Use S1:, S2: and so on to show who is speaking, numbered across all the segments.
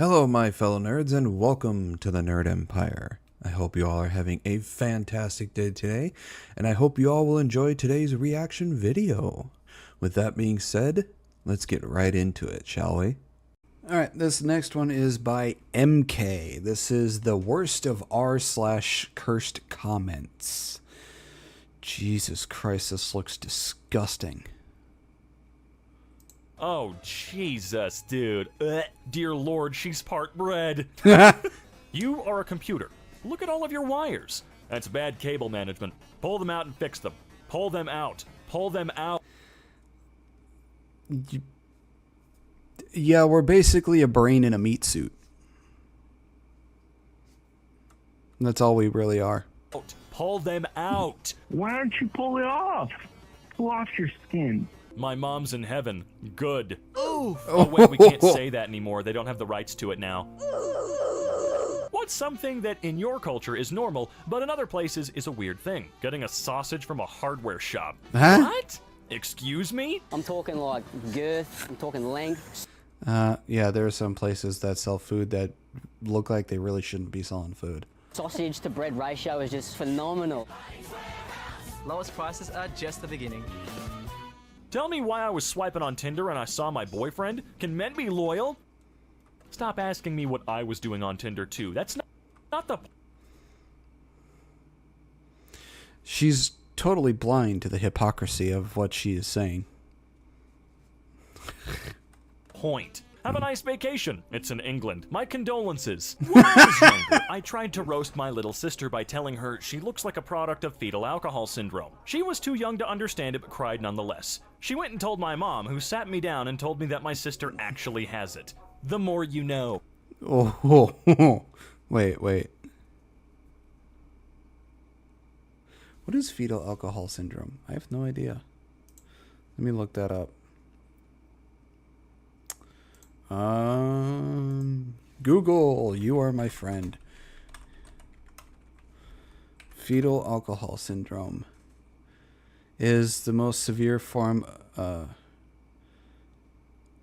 S1: Hello, my fellow nerds, and welcome to the Nerd Empire. I hope you all are having a fantastic day today, and I hope you all will enjoy today's reaction video. With that being said, let's get right into it, shall we? Alright, this next one is by MK. This is the worst of r/cursed comments. Jesus Christ, this looks disgusting.
S2: Oh, Jesus, dude. Dear Lord, she's part bread. You are a computer. Look at all of your wires. That's bad cable management. Pull them out and fix them. Pull them out. Pull them out.
S1: Yeah, we're basically a brain in a meat suit. That's all we really are.
S2: Pull them out.
S3: Why don't you pull it off? Pull off your skin.
S2: My mom's in heaven. Good. Ooh. Oh, wait, we can't say that anymore. They don't have the rights to it now. What's something that in your culture is normal, but in other places is a weird thing? Getting a sausage from a hardware shop.
S1: Huh?
S2: What? Excuse me?
S4: I'm talking like girth, I'm talking length.
S1: Yeah, there are some places that sell food that look like they really shouldn't be selling food.
S4: Sausage to bread ratio is just phenomenal.
S5: Lowest prices are just the beginning.
S2: Tell me why I was swiping on Tinder and I saw my boyfriend? Can men be loyal? Stop asking me what I was doing on Tinder too. That's not the
S1: She's totally blind to the hypocrisy of what she is saying.
S2: point. Have a nice vacation. It's in England. My condolences. When I was younger, I tried to roast my little sister by telling her she looks like a product of fetal alcohol syndrome. She was too young to understand it, but cried nonetheless. She went and told my mom, who sat me down and told me that my sister actually has it. The more you know.
S1: Oh, wait. What is fetal alcohol syndrome? I have no idea. Let me look that up. Google, you are my friend. Fetal alcohol syndrome is the most severe form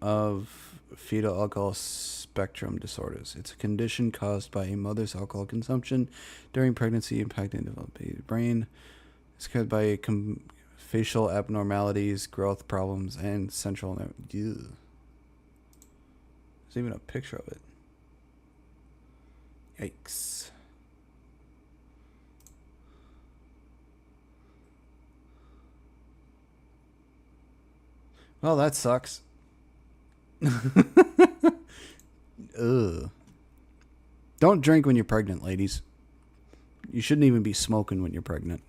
S1: of fetal alcohol spectrum disorders. It's a condition caused by a mother's alcohol consumption during pregnancy, impacting the developing brain. It's caused by facial abnormalities, growth problems, and central nerve. Ew. There's even a picture of it. Yikes. Well, that sucks. Ugh. Don't drink when you're pregnant, ladies. You shouldn't even be smoking when you're pregnant.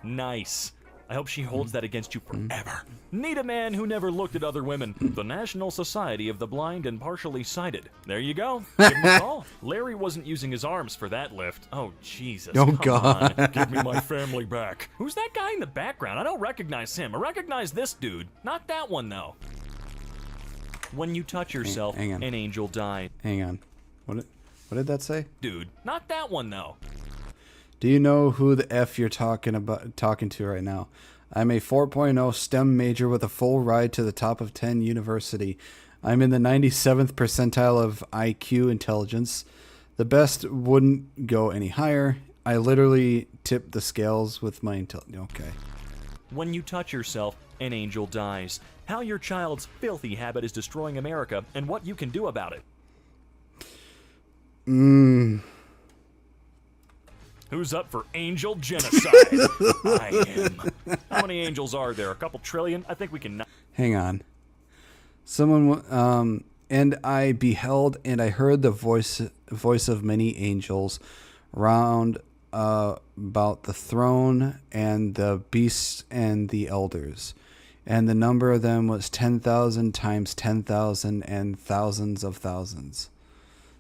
S2: Nice. I hope she holds that against you forever. Need a man who never looked at other women. The National Society of the Blind and Partially Sighted. There you go. Give him a call. Larry wasn't using his arms for that lift. Oh, Jesus.
S1: Oh,
S2: come
S1: God.
S2: on. Give me my family back. Who's that guy in the background? I don't recognize him. I recognize this dude. Not that one, though. When you touch yourself,
S1: Hang on.
S2: an angel died.
S1: Hang on. What did that say?
S2: Dude, not that one, though.
S1: Do you know who the F you're talking to right now? I'm a 4.0 STEM major with a full ride to the top of 10 university. I'm in the 97th percentile of IQ intelligence. The best wouldn't go any higher. I literally tip the scales with my intelligence. Okay.
S2: When you touch yourself, an angel dies. How your child's filthy habit is destroying America and what you can do about it. Who's up for angel genocide? I am. How many angels are there? A couple trillion? I think we can...
S1: Hang on. Someone, and I beheld and I heard the voice of many angels round about the throne and the beasts and the elders. And the number of them was 10,000 times 10,000 and thousands of thousands.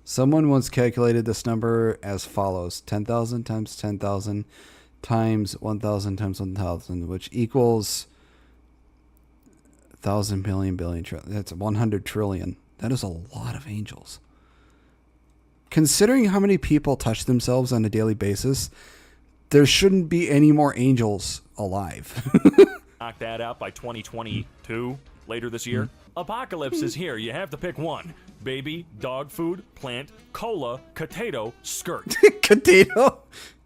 S1: Someone once calculated this number as follows: 10,000 times 10,000 times 1,000 times 1,000, which equals 1,000 billion billion trillion. That's 100 trillion. That is a lot of angels. Considering how many people touch themselves on a daily basis, there shouldn't be any more angels alive.
S2: Knock that out by 2022, later this year. Apocalypse is here. You have to pick one. baby, dog food, plant, cola, potato, skirt.
S1: Potato.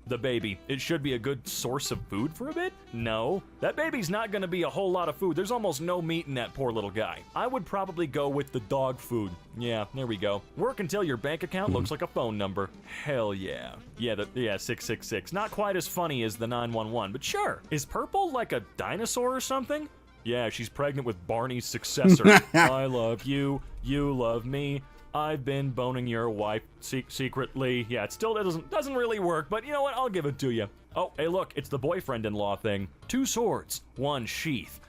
S2: The baby. It should be a good source of food for a bit? No. That baby's not gonna be a whole lot of food. There's almost no meat in that poor little guy. I would probably go with the dog food. Yeah, there we go. Work until your bank account looks like a phone number. Hell yeah. Yeah, 666. Not quite as funny as the 911, but sure. Is purple like a dinosaur or something? Yeah, she's pregnant with Barney's successor. I love you. You love me. I've been boning your wife secretly. Yeah, it still doesn't really work, but you know what? I'll give it to you. Oh, hey, look, it's the boyfriend-in-law thing. 2 swords, 1 sheath.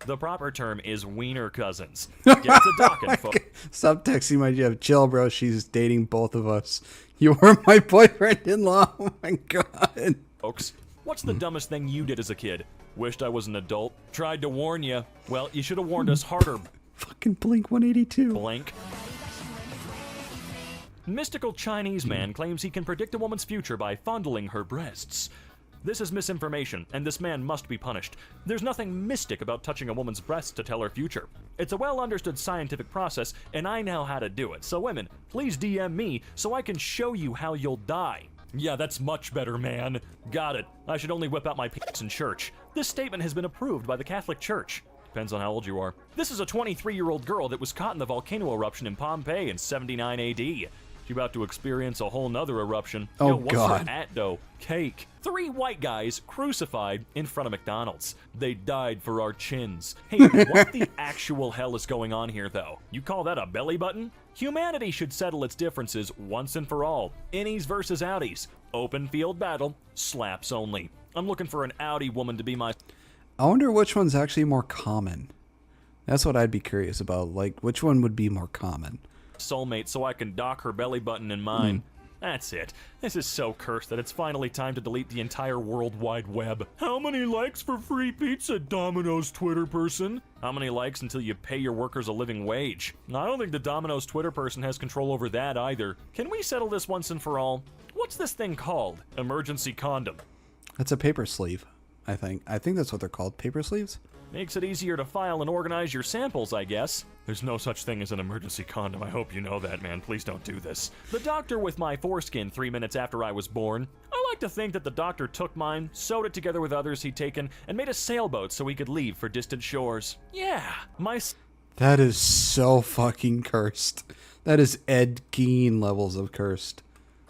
S2: The proper term is wiener cousins. Get to docking, folks.
S1: Stop texting my Jeff. Chill, bro. She's dating both of us. You were my boyfriend-in-law. Oh my god.
S2: Folks, what's the dumbest thing you did as a kid? Wished I was an adult. Tried to warn you. Well, you should have warned us harder.
S1: Fucking Blink 182.
S2: Blank. Mystical Chinese man claims he can predict a woman's future by fondling her breasts. This is misinformation, and this man must be punished. There's nothing mystic about touching a woman's breasts to tell her future. It's a well-understood scientific process, and I know how to do it. So women, please DM me so I can show you how you'll die. Yeah, that's much better, man. Got it. I should only whip out my penis in church. This statement has been approved by the Catholic Church. Depends on how old you are. This is a 23-year-old girl that was caught in the volcano eruption in Pompeii in 79 AD. She's about to experience a whole nother eruption.
S1: Oh,
S2: Yo, what's
S1: God.
S2: her at, though? Cake. 3 white guys crucified in front of McDonald's. They died for our chins. Hey, what the actual hell is going on here, though? You call that a belly button? Humanity should settle its differences once and for all. Innies versus outies. Open field battle. Slaps only. I'm looking for an outie woman to be my...
S1: I wonder which one's actually more common. That's what I'd be curious about. Like, which one would be more common?
S2: soulmate so I can dock her belly button in mine. That's it. This is so cursed that it's finally time to delete the entire World Wide Web. How many likes for free pizza, Domino's Twitter person? How many likes until you pay your workers a living wage? I don't think the Domino's Twitter person has control over that either. Can we settle this once and for all? What's this thing called? Emergency condom.
S1: That's a paper sleeve, I think. I think that's what they're called, paper sleeves.
S2: Makes it easier to file and organize your samples, I guess. There's no such thing as an emergency condom. I hope you know that, man. Please don't do this. The doctor with my foreskin 3 minutes after I was born. I like to think that the doctor took mine, sewed it together with others he'd taken, and made a sailboat so he could leave for distant shores. Yeah, my...
S1: That is so fucking cursed. That is Ed Gein levels of cursed.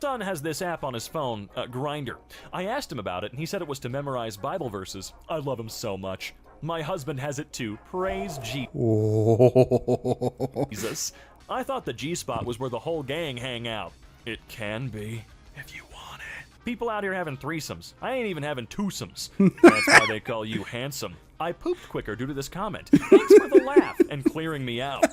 S2: son has this app on his phone, Grindr. I asked him about it, and he said it was to memorize Bible verses. I love him so much. My husband has it too. Praise Jesus. I thought the G-spot was where the whole gang hang out. It can be, if you want it. People out here having threesomes. I ain't even having twosomes. That's why they call you handsome. I pooped quicker due to this comment. Thanks for the laugh and clearing me out.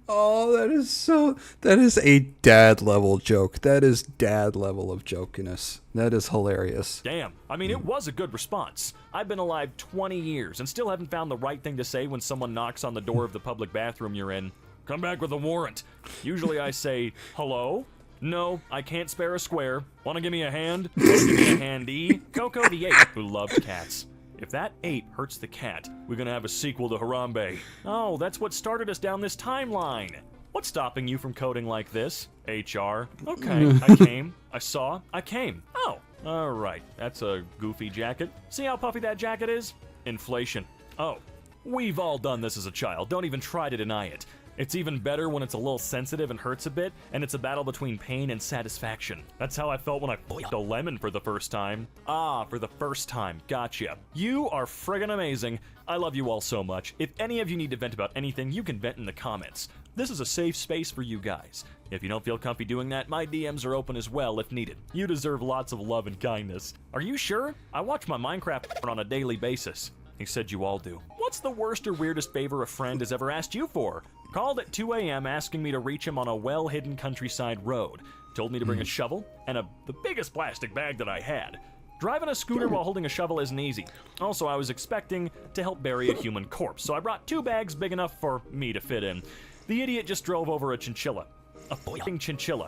S1: Oh, that is a dad level joke. That is dad level of jokiness. That is hilarious.
S2: Damn. I mean, it was a good response. I've been alive 20 years and still haven't found the right thing to say when someone knocks on the door of the public bathroom you're in. Come back with a warrant. Usually I say, hello? No, I can't spare a square. Wanna give me a hand? Wanna give me a handy? Coco the ape who loved cats. If that ape hurts the cat, we're gonna have a sequel to Harambe. Oh, that's what started us down this timeline. What's stopping you from coding like this? HR. Okay, I came, I saw, I came. Oh, alright, that's a goofy jacket. See how puffy that jacket is? Inflation. Oh, we've all done this as a child. Don't even try to deny it. It's even better when it's a little sensitive and hurts a bit, and it's a battle between pain and satisfaction. That's how I felt when I f***ed a lemon for the first time. Ah, for the first time. Gotcha. You are friggin' amazing. I love you all so much. If any of you need to vent about anything, you can vent in the comments. This is a safe space for you guys. If you don't feel comfy doing that, my DMs are open as well if needed. You deserve lots of love and kindness. Are you sure? I watch my Minecraft on a daily basis. He said you all do. What's the worst or weirdest favor a friend has ever asked you for? Called at 2 a.m. asking me to reach him on a well-hidden countryside road. Told me to bring a shovel and the biggest plastic bag that I had. Driving a scooter while holding a shovel isn't easy. Also, I was expecting to help bury a human corpse, so I brought 2 bags big enough for me to fit in. The idiot just drove over a chinchilla. A f***ing chinchilla.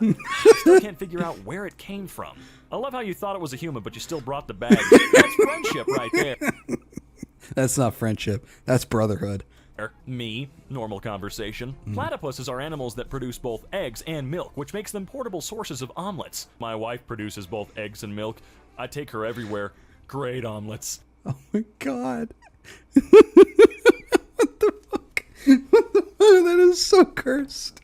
S2: Still can't figure out where it came from. I love how you thought it was a human, but you still brought the bag. That's friendship right there.
S1: That's not friendship. That's brotherhood.
S2: Me, normal conversation. Platypuses are animals that produce both eggs and milk, which makes them portable sources of omelets. My wife produces both eggs and milk. I take her everywhere. Great omelets.
S1: Oh my god. What the fuck? What the fuck? That is so cursed.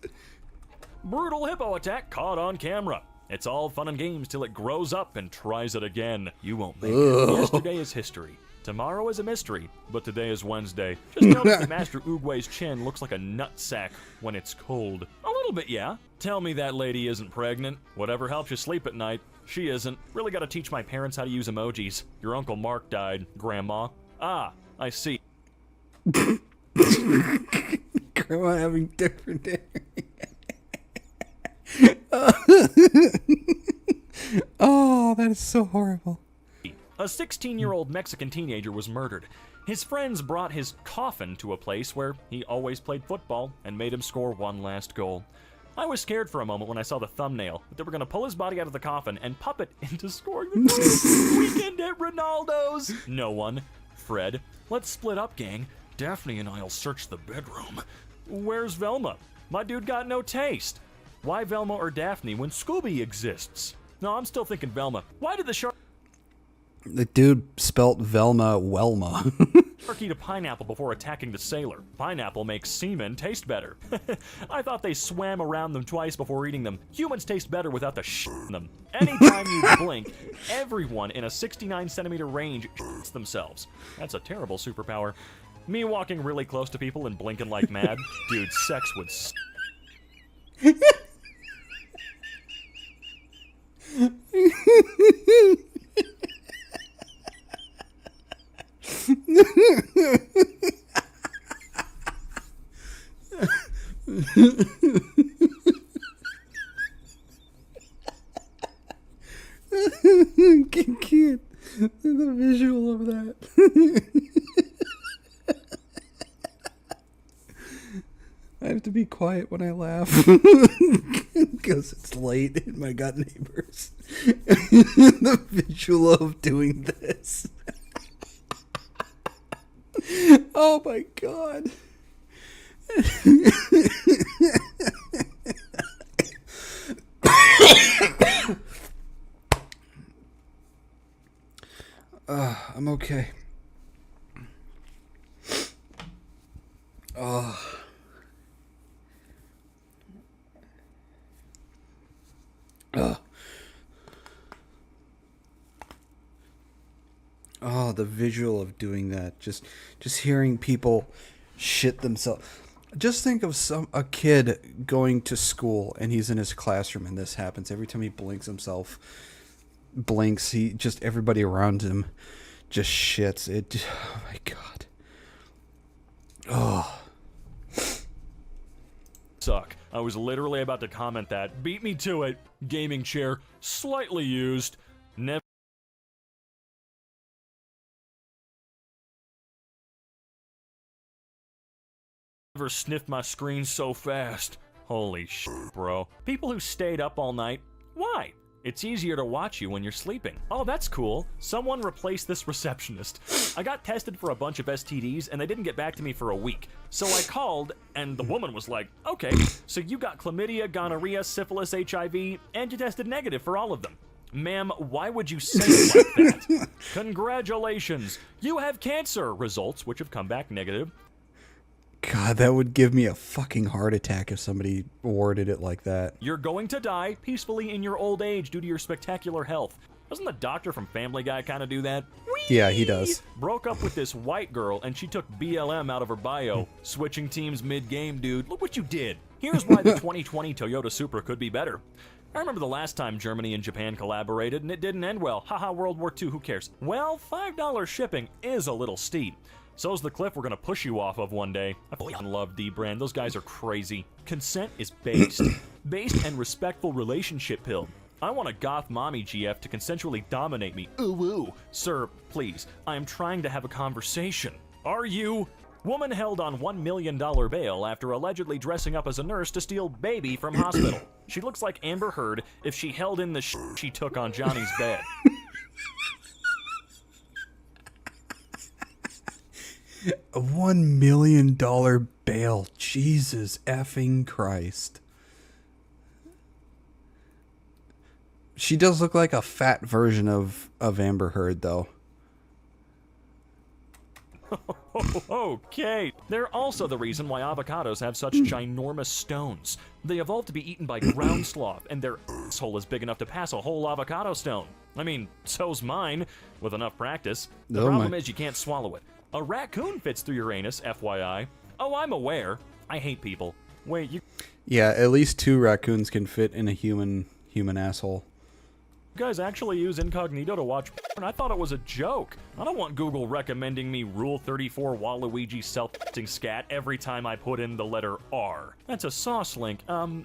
S2: Brutal hippo attack caught on camera. It's all fun and games till it grows up and tries it again. You won't make it. Yesterday is history. Tomorrow is a mystery, but today is Wednesday. Just notice that Master Oogway's chin looks like a nutsack when it's cold. A little bit, yeah. Tell me that lady isn't pregnant. Whatever helps you sleep at night. She isn't. Really gotta teach my parents how to use emojis. Your Uncle Mark died, Grandma. Ah, I see.
S1: Grandma having different hair. Oh, that is so horrible.
S2: A 16-year-old Mexican teenager was murdered. His friends brought his coffin to a place where he always played football and made him score one last goal. I was scared for a moment when I saw the thumbnail that they were going to pull his body out of the coffin and pop it into scoring the goal. Weekend at Ronaldo's. No one. Fred. Let's split up, gang. Daphne and I'll search the bedroom. Where's Velma? My dude got no taste. Why Velma or Daphne when Scooby exists? No, I'm still thinking Velma. Why did the shark
S1: The dude spelt Velma Welma.
S2: eat a pineapple before attacking the sailor? Pineapple makes semen taste better. I thought they swam around them twice before eating them. Humans taste better without the shit in them. Anytime you blink, everyone in a 69-centimeter range shits themselves. That's a terrible superpower. Me walking really close to people and blinking like mad? Dude, sex would
S1: Can't. The visual of that. I have to be quiet when I laugh because it's late and I got neighbors. The visual of doing this. Oh my god. I'm okay. Oh, the visual of doing that. Just hearing people shit themselves. Just think of a kid going to school and he's in his classroom and this happens. Every time he blinks, everybody around him just shits. Oh my god. Oh.
S2: suck. I was literally about to comment that. Beat me to it. Gaming chair, slightly used. Never sniffed my screen so fast. Holy shit, bro. People who stayed up all night, why? It's easier to watch you when you're sleeping. Oh, that's cool. Someone replaced this receptionist. I got tested for a bunch of STDs and they didn't get back to me for a week. So I called and the woman was like, okay, so you got chlamydia, gonorrhea, syphilis, HIV, and you tested negative for all of them. Ma'am, why would you say it like that? Congratulations. You have cancer. Results, which have come back negative.
S1: God, that would give me a fucking heart attack if somebody worded it like that.
S2: You're going to die peacefully in your old age due to your spectacular health. Doesn't the doctor from Family Guy kind of do that? Whee!
S1: Yeah, he does.
S2: Broke up with this white girl and she took BLM out of her bio. Switching teams mid-game, dude. Look what you did. Here's why the 2020 Toyota Supra could be better. I remember the last time Germany and Japan collaborated and it didn't end well. Haha, World War II, who cares? Well, $5 shipping is a little steep. So's the cliff we're gonna push you off of one day. I fucking love D-Brand. Those guys are crazy. Consent is based. Based and respectful relationship pill. I want a goth mommy GF to consensually dominate me. Ooh, ooh. Sir, please. I am trying to have a conversation. Are you? Woman held on $1 million bail after allegedly dressing up as a nurse to steal baby from hospital. She looks like Amber Heard if she held in the she took on Johnny's bed.
S1: A $1 million bail. Jesus effing Christ. She does look like a fat version of Amber Heard, though.
S2: Okay. They're also the reason why avocados have such ginormous stones. They evolved to be eaten by ground sloth, and their asshole is big enough to pass a whole avocado stone. I mean, so's mine, with enough practice. The problem is you can't swallow it. A raccoon fits through your anus, FYI. Oh, I'm aware. I hate people. Wait, you
S1: Yeah, at least 2 raccoons can fit in a human asshole.
S2: guys actually use incognito to watch porn? I thought it was a joke. I don't want Google recommending me Rule 34 Waluigi self-testing scat every time I put in the letter R. That's a sauce link.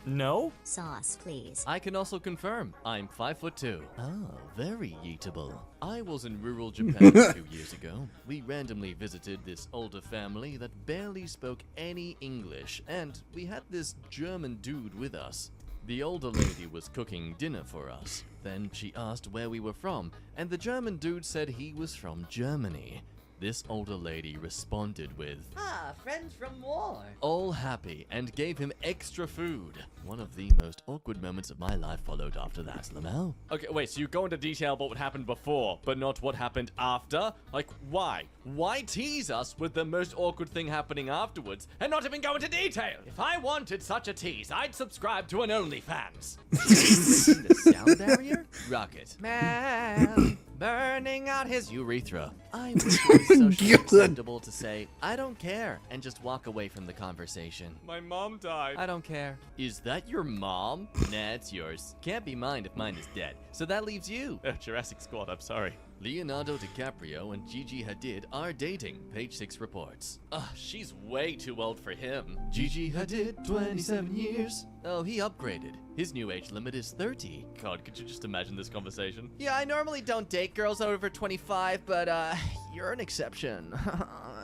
S2: No?
S6: Sauce, please.
S7: I can also confirm, I'm 5'2". Oh, very eatable. I was in rural Japan a few years ago. We randomly visited this older family that barely spoke any English, and we had this German dude with us. The older lady was cooking dinner for us. Then she asked where we were from, and the German dude said he was from Germany. This older lady responded with,
S8: Ah, friends from war.
S7: all happy, and gave him extra food. One of the most awkward moments of my life followed after that, Lamel. Okay, wait, so you go into detail about what happened before, but not what happened after? Like, why? Why tease us with the most awkward thing happening afterwards, and not even go into detail? If I wanted such a tease, I'd subscribe to an OnlyFans. Breaking the sound barrier? Rocket. Man, burning out his urethra. I wish it was socially acceptable to say, I don't care, and just walk away from the conversation. My mom died. I don't care. Is that your mom? Nah, it's yours. Can't be mine if mine is dead. So that leaves you. Jurassic Squad, I'm sorry. Leonardo DiCaprio and Gigi Hadid are dating, Page 6 reports. Ugh, she's way too old for him. Gigi Hadid, 27 years. Oh, he upgraded. His new age limit is 30. God, could you just imagine this conversation?
S8: Yeah, I normally don't date girls over 25, but you're an exception.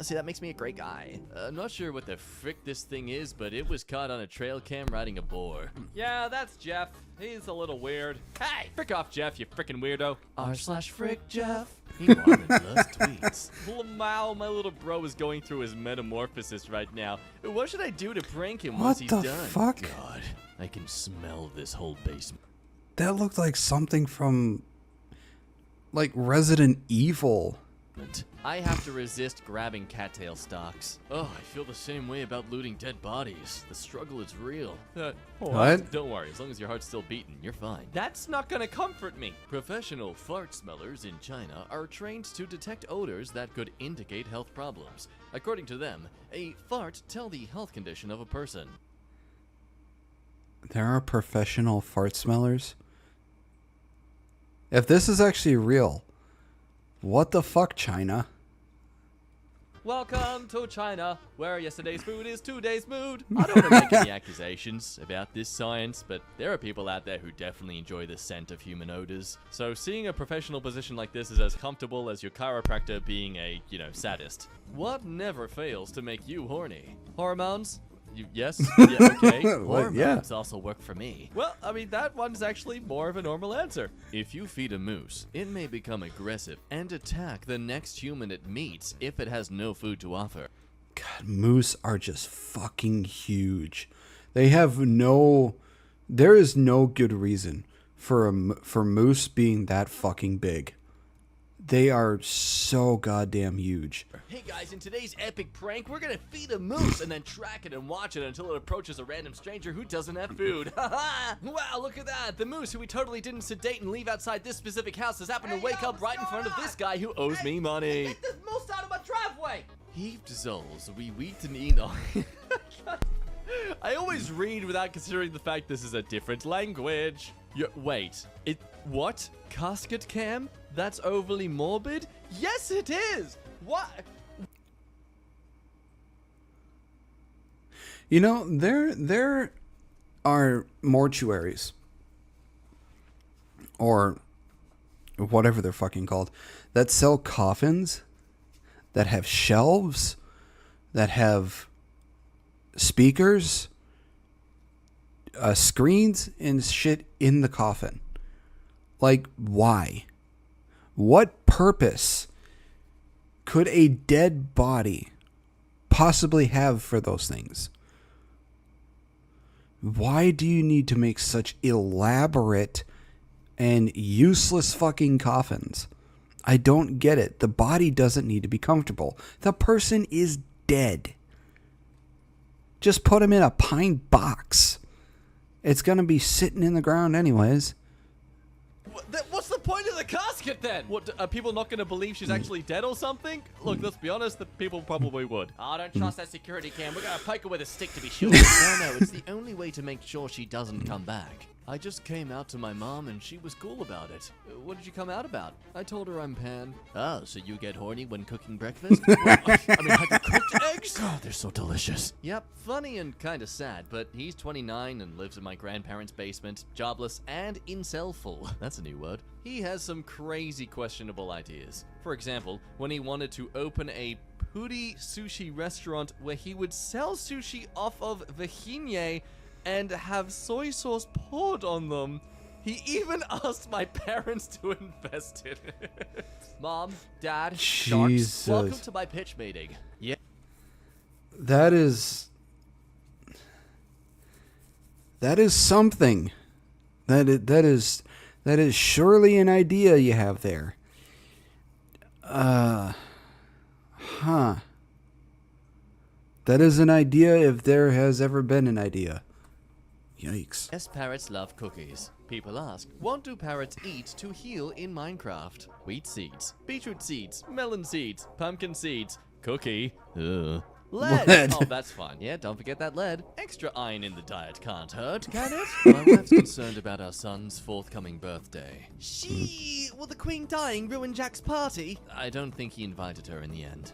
S8: See, that makes me a great guy.
S7: I'm not sure what the frick this thing is, but it was caught on a trail cam riding a boar. Yeah, that's Jeff. He's a little weird. Hey, frick off, Jeff, you frickin' weirdo.
S8: r/frick Jeff.
S7: He loves tweets. Wow, my little bro is going through his metamorphosis right now. What should I do to prank him once he's
S1: What
S7: done?
S1: the fuck?
S7: God, I can smell this whole basement.
S1: That looked like something from, like, Resident Evil.
S7: I have to resist grabbing cattail stalks. Oh, I feel the same way about looting dead bodies. The struggle is real.
S1: What?
S7: Don't worry, as long as your heart's still beating, you're fine. That's not gonna comfort me. Professional fart smellers in China are trained to detect odors that could indicate health problems. According to them, a fart tells the health condition of a person.
S1: There are professional fart smellers? If this is actually real, what the fuck, China?
S7: Welcome to China, where yesterday's food is today's mood. I don't want to make any accusations about this science, but there are people out there who definitely enjoy the scent of human odors. So seeing a professional position like this is as comfortable as your chiropractor being a, sadist. What never fails to make you horny? Hormones? Yes? Yeah, okay.
S1: Well, yeah.
S7: Hormones also work for me. Well, I mean, that one's actually more of a normal answer. If you feed a moose, it may become aggressive and attack the next human it meets if it has no food to offer.
S1: God, moose are just fucking huge. They have no... There is no good reason for moose being that fucking big. They are so goddamn huge.
S7: Hey guys, in today's epic prank, we're gonna feed a moose and then track it and watch it until it approaches a random stranger who doesn't have food. Haha! Wow, look at that! The moose who we totally didn't sedate and leave outside this specific house has happened to wake up right in front of this guy who owes me money.
S8: Get this moose out of my driveway!
S7: Heaved zoles, we wheat and eat on. I always read without considering the fact this is a different language. Wait, what? Casket cam? That's overly morbid? Yes, it is! What?
S1: You know, there are mortuaries, or whatever they're fucking called, that sell coffins that have shelves, that have speakers, screens and shit in the coffin. Like, why? What purpose could a dead body possibly have for those things? Why do you need to make such elaborate and useless fucking coffins? I don't get it. The body doesn't need to be comfortable. The person is dead. Just put him in a pine box. It's going to be sitting in the ground anyways.
S7: What's the point of the casket then? What, are people not going to believe she's actually dead or something? Look, let's be honest, the people probably would.
S8: Oh, don't trust that security cam. We're gonna poke her with a stick to be sure.
S7: No, it's the only way to make sure she doesn't come back. I just came out to my mom and she was cool about it. What did you come out about? I told her I'm pan. Oh, so you get horny when cooking breakfast? Well, I mean, have you cooked eggs? Oh, they're so delicious. Yep, funny and kind of sad, but he's 29 and lives in my grandparents' basement, jobless and incel-full. That's a new word. He has some crazy questionable ideas. For example, when he wanted to open a puri sushi restaurant where he would sell sushi off of vahine and have soy sauce poured on them. He even asked my parents to invest in it. Mom, Dad,
S1: Jesus.
S7: Sharks, welcome to my pitch meeting. Yeah.
S1: That is something. That is surely an idea you have there. That is an idea if there has ever been an idea. Yikes.
S7: Yes, parrots love cookies. People ask, what do parrots eat to heal in Minecraft? Wheat seeds, beetroot seeds, melon seeds, pumpkin seeds, cookie. Lead.
S1: Lead.
S7: Oh, that's fine. Yeah, don't forget that lead. Extra iron in the diet can't hurt, can it? My wife's concerned about our son's forthcoming birthday.
S8: Will the Queen dying ruin Jack's party?
S7: I don't think he invited her in the end.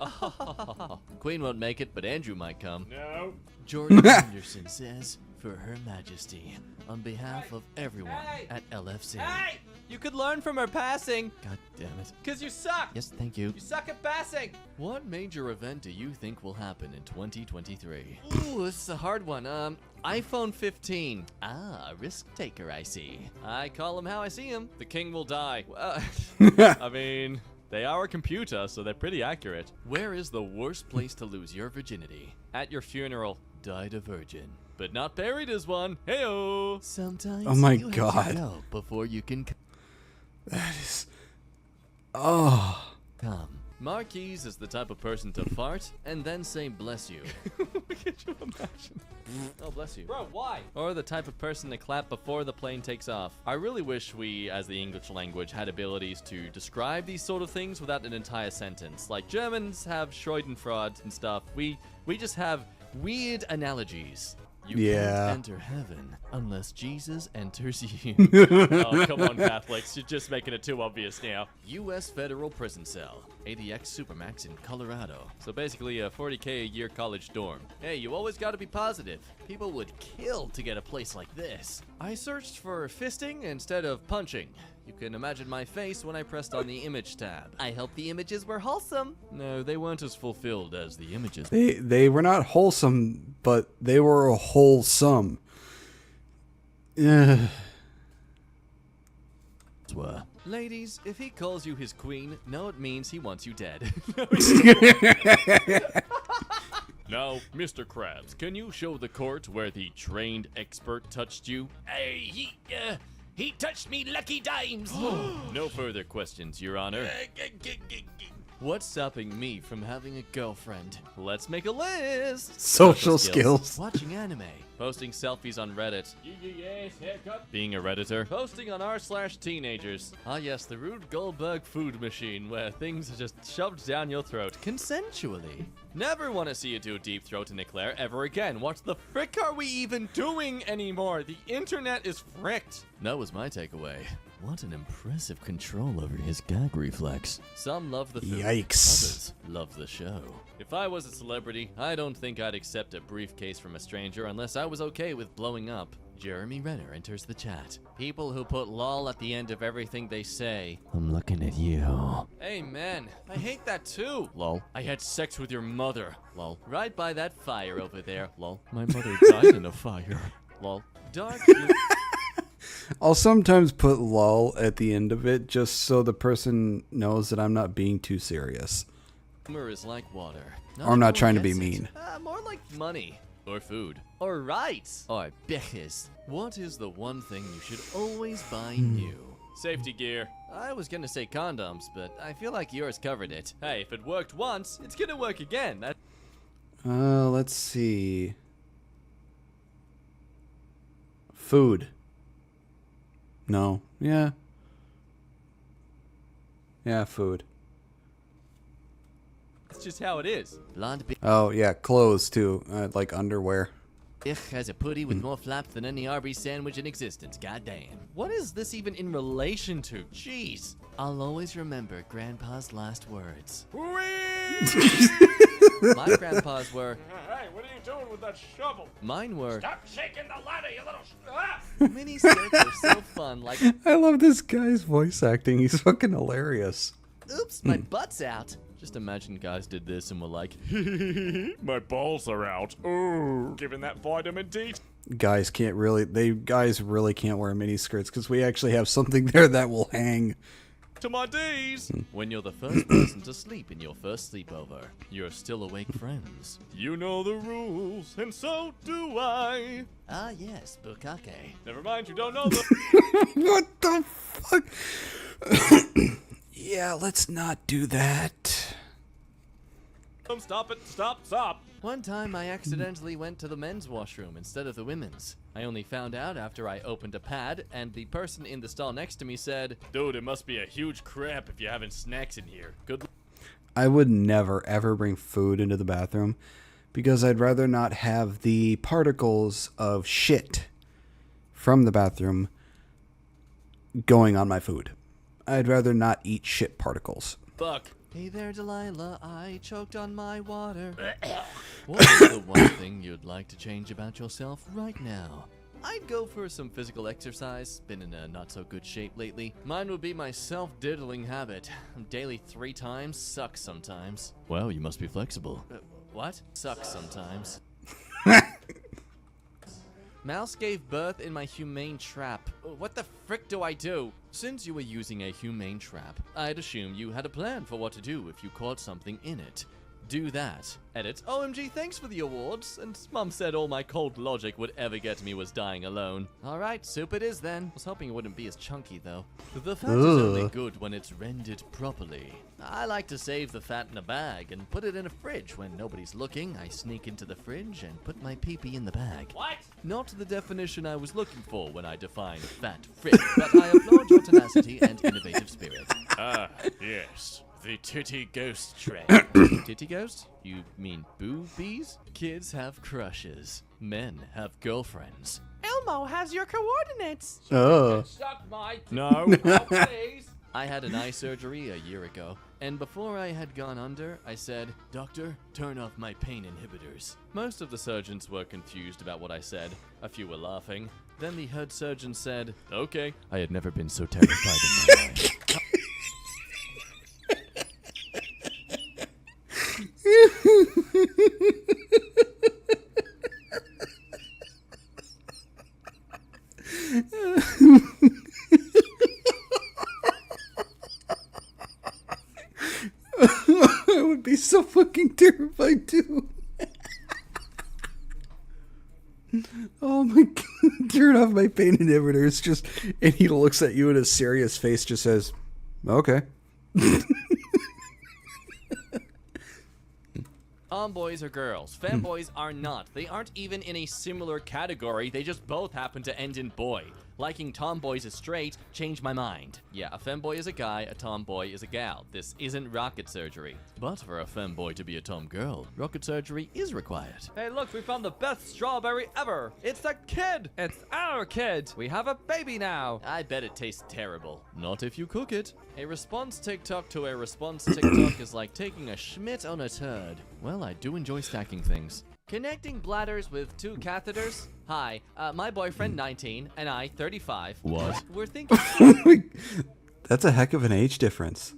S7: Queen won't make it, but Andrew might come. No. Jordan Anderson says, for Her Majesty, on behalf of everyone at LFC.
S8: Hey! You could learn from her passing.
S7: God damn it.
S8: Cause you suck.
S7: Yes, thank you.
S8: You suck at passing.
S7: What major event do you think will happen in 2023? Ooh, this is a hard one. iPhone 15. Ah, a risk taker, I see. I call him how I see him. The king will die. I mean, they are a computer, so they're pretty accurate. Where is the worst place to lose your virginity? At your funeral. Died a virgin, but not buried as one. Heyo. Sometimes
S1: Oh my
S7: you
S1: God.
S7: have to go before you can
S1: That is... Oh.
S7: come. Marquise is the type of person to fart and then say bless you. Could you imagine? Oh, bless you.
S8: Bro, why?
S7: Or the type of person to clap before the plane takes off. I really wish we, as the English language, had abilities to describe these sort of things without an entire sentence. Like Germans have Schadenfreude and stuff. We just have weird analogies. You
S1: Yeah.
S7: can't enter heaven unless Jesus enters you. Oh, come on, Catholics. You're just making it too obvious now. U.S. federal prison cell. ADX Supermax in Colorado. So basically a 40K a year college dorm. Hey, you always gotta be positive. People would kill to get a place like this. I searched for fisting instead of punching. You can imagine my face when I pressed on the image tab. I hope the images were wholesome. No, they weren't as fulfilled as the images.
S1: They were not wholesome, but they were wholesome. Ugh.
S7: Were. Ladies, if he calls you his queen, know it means he wants you dead. Now, Mr. Krabs, can you show the court where the trained expert touched you?
S8: Hey, he touched me lucky dimes.
S7: No further questions, Your Honor. What's stopping me from having a girlfriend? Let's make a list.
S1: Social skills.
S7: Watching anime. Posting selfies on Reddit.
S8: Yes, haircut.
S7: Being a Redditor. Posting on r/teenagers. Ah yes, the Rube Goldberg food machine where things are just shoved down your throat. Consensually. Never want to see you do deep throat and eclair ever again. What the frick are we even doing anymore? The internet is fricked. That was my takeaway. What an impressive control over his gag reflex. Some love the food.
S1: Yikes.
S7: Others love the show. If I was a celebrity, I don't think I'd accept a briefcase from a stranger unless I was okay with blowing up. Jeremy Renner enters the chat. People who put lol at the end of everything they say. I'm looking at you. Hey man, I hate that too. Lol. I had sex with your mother. Lol. Right by that fire over there. Lol. My mother died in a fire. Lol. Dark.
S1: I'll sometimes put lol at the end of it just so the person knows that I'm not being too serious.
S7: Humor is like water.
S1: Or I'm not
S7: everyone
S1: trying to be
S7: gets it.
S1: mean.
S7: More like money. Or food. Or rights. Or bitches. What is the one thing you should always buy new? Safety gear. I was gonna say condoms, but I feel like yours covered it. Hey, if it worked once, it's gonna work again.
S1: Let's see. Food. No. Yeah. Yeah, food.
S7: That's just how it is. Blonde
S1: Oh, yeah, clothes too. Like underwear.
S7: bitch has a putty with more flaps than any Arby's sandwich in existence. Goddamn. What is this even in relation to? Jeez. I'll always remember Grandpa's last words. My grandpa's were.
S2: Hey, what are you doing with that shovel?
S7: Mine were.
S2: Stop shaking the ladder, you little.
S7: Mini skirts are so fun. Like,
S1: I love this guy's voice acting. He's fucking hilarious.
S7: oops, my butt's out. Just imagine guys did this and were like,
S2: My balls are out. Ooh, given that vitamin D.
S1: Guys really can't wear mini skirts because we actually have something there that will hang.
S7: to my D's. When you're the first person to sleep in your first sleepover, you're still awake friends. You know the rules, and so do I. Ah, yes, Bukake. Never mind, you don't know them.
S1: What the fuck? Yeah, let's not do that.
S7: Stop it, stop. One time I accidentally went to the men's washroom instead of the women's. I only found out after I opened a pad, and the person in the stall next to me said, Dude, it must be a huge crap if you're having snacks in here. Good.
S1: I would never ever bring food into the bathroom because I'd rather not have the particles of shit from the bathroom going on my food. I'd rather not eat shit particles.
S7: Fuck. Hey there, Delilah, I choked on my water. What is the one thing you'd like to change about yourself right now? I'd go for some physical exercise. Been in a not-so-good shape lately. Mine would be my self-diddling habit. Daily 3 times, sucks sometimes. Well, you must be flexible. What? Sucks sometimes. Mouse gave birth in my humane trap. What the frick do I do? Since you were using a humane trap, I'd assume you had a plan for what to do if you caught something in it. Do that. Edit. OMG, thanks for the awards. And Mum said all my cold logic would ever get me was dying alone. Alright, soup it is then. Was hoping it wouldn't be as chunky though. The fat is only good when it's rendered properly. I like to save the fat in a bag and put it in a fridge. When nobody's looking, I sneak into the fridge and put my pee-pee in the bag. What? Not the definition I was looking for when I defined fat frick, but I applaud your tenacity and innovative spirit. Ah, yes. The titty ghost trend. Titty ghost? You mean boobies? Kids have crushes. Men have girlfriends. Elmo has your coordinates.
S1: Oh.
S7: Suck my...
S2: No.
S7: please. I had an eye surgery a year ago, and before I had gone under, I said, Doctor, turn off my pain inhibitors. Most of the surgeons were confused about what I said. A few were laughing. Then the head surgeon said, okay. I had never been so terrified in my life.
S1: I would be so fucking terrified too. Oh my god. Turn off my pain inhibitors. Just, and he looks at you in a serious face, just says, okay.
S7: Tomboys are girls. Femboys are not. They aren't even in a similar category. They just both happen to end in boy. Liking tomboys is straight, change my mind. Yeah, a femboy is a guy, a tomboy is a gal. This isn't rocket surgery. But for a femboy to be a tomgirl, rocket surgery is required. Hey look, we found the best strawberry ever! It's a kid! It's our kid! We have a baby now! I bet it tastes terrible. Not if you cook it. A response TikTok to a response TikTok is like taking a schmidt on a turd. Well, I do enjoy stacking things. Connecting bladders with 2 catheters? Hi, my boyfriend 19 and I 35. What? We're thinking
S1: That's a heck of an age difference.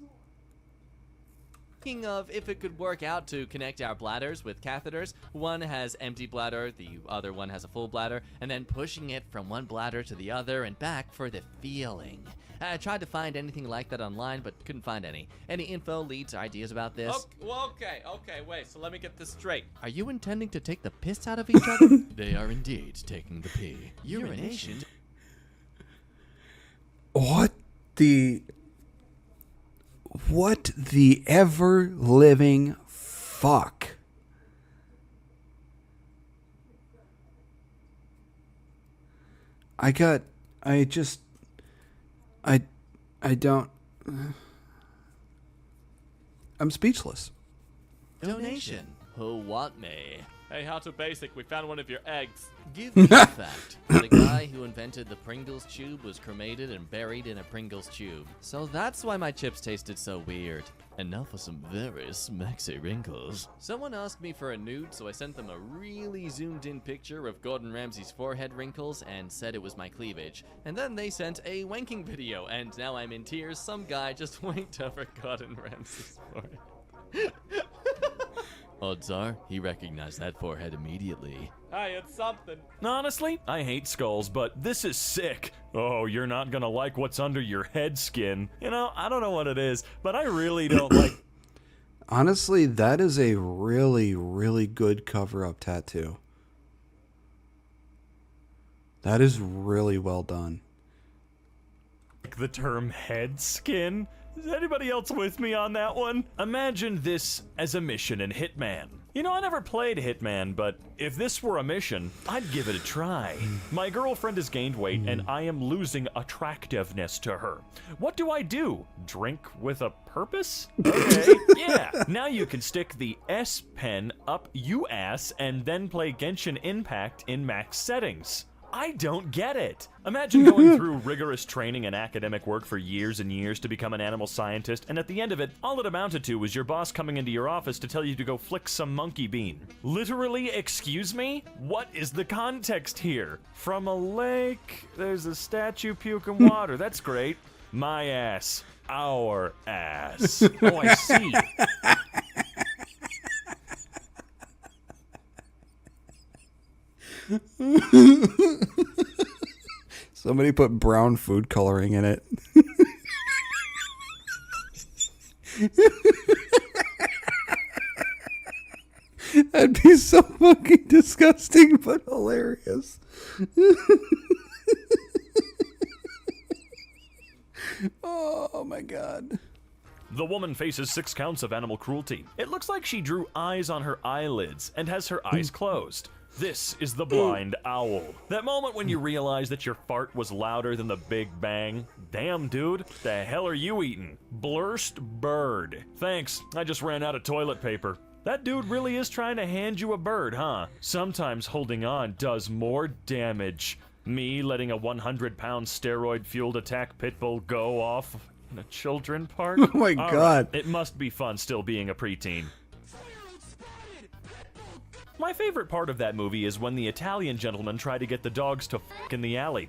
S7: thinking of if it could work out to connect our bladders with catheters. One has empty bladder, the other one has a full bladder, and then pushing it from one bladder to the other and back for the feeling. I tried to find anything like that online, but couldn't find any. Any info, leads, ideas about this? Okay, wait, so let me get this straight. Are you intending to take the piss out of each other? They are indeed taking the pee. Urination.
S1: What the ever living fuck? I don't. I'm speechless.
S7: Donation. Who want me? Hey, how to basic? We found one of your eggs. Give me a fact. The guy who invented the Pringles tube was cremated and buried in a Pringles tube. So that's why my chips tasted so weird. And now for some very smexy wrinkles. Someone asked me for a nude, so I sent them a really zoomed in picture of Gordon Ramsay's forehead wrinkles and said it was my cleavage. And then they sent a wanking video, and now I'm in tears. Some guy just wanked over Gordon Ramsay's forehead. Odds are, he recognized that forehead immediately. Hey, it's something.
S2: Honestly, I hate skulls, but this is sick. Oh, you're not gonna like what's under your head skin. You know, I don't know what it is, but I really don't like...
S1: Honestly, that is a really, really good cover-up tattoo. That is really well done.
S2: the term head skin. Is anybody else with me on that one? Imagine this as a mission in Hitman. You know, I never played Hitman, but if this were a mission, I'd give it a try. My girlfriend has gained weight, and I am losing attractiveness to her. What do? Drink with a purpose? Okay, yeah. Now you can stick the S pen up you ass and then play Genshin Impact in max settings. I don't get it. Imagine going through rigorous training and academic work for years and years to become an animal scientist, and at the end of it, all it amounted to was your boss coming into your office to tell you to go flick some monkey bean. Literally, excuse me? What is the context here? From a lake, there's a statue puking water. That's great. My ass. Our ass. Oh, I see.
S1: Somebody put brown food coloring in it. That'd be so fucking disgusting, but hilarious. Oh my god.
S2: The woman faces 6 counts of animal cruelty. It looks like she drew eyes on her eyelids and has her eyes closed. This is the blind owl. That moment when you realize that your fart was louder than the Big Bang. Damn, dude, the hell are you eating? Blurst bird. Thanks, I just ran out of toilet paper. That dude really is trying to hand you a bird, huh? Sometimes holding on does more damage. Me letting a 100-pound steroid-fueled attack pit bull go off in a children park?
S1: Oh my god.
S2: Right, it must be fun still being a preteen. My favorite part of that movie is when the Italian gentleman tried to get the dogs to f*** in the alley.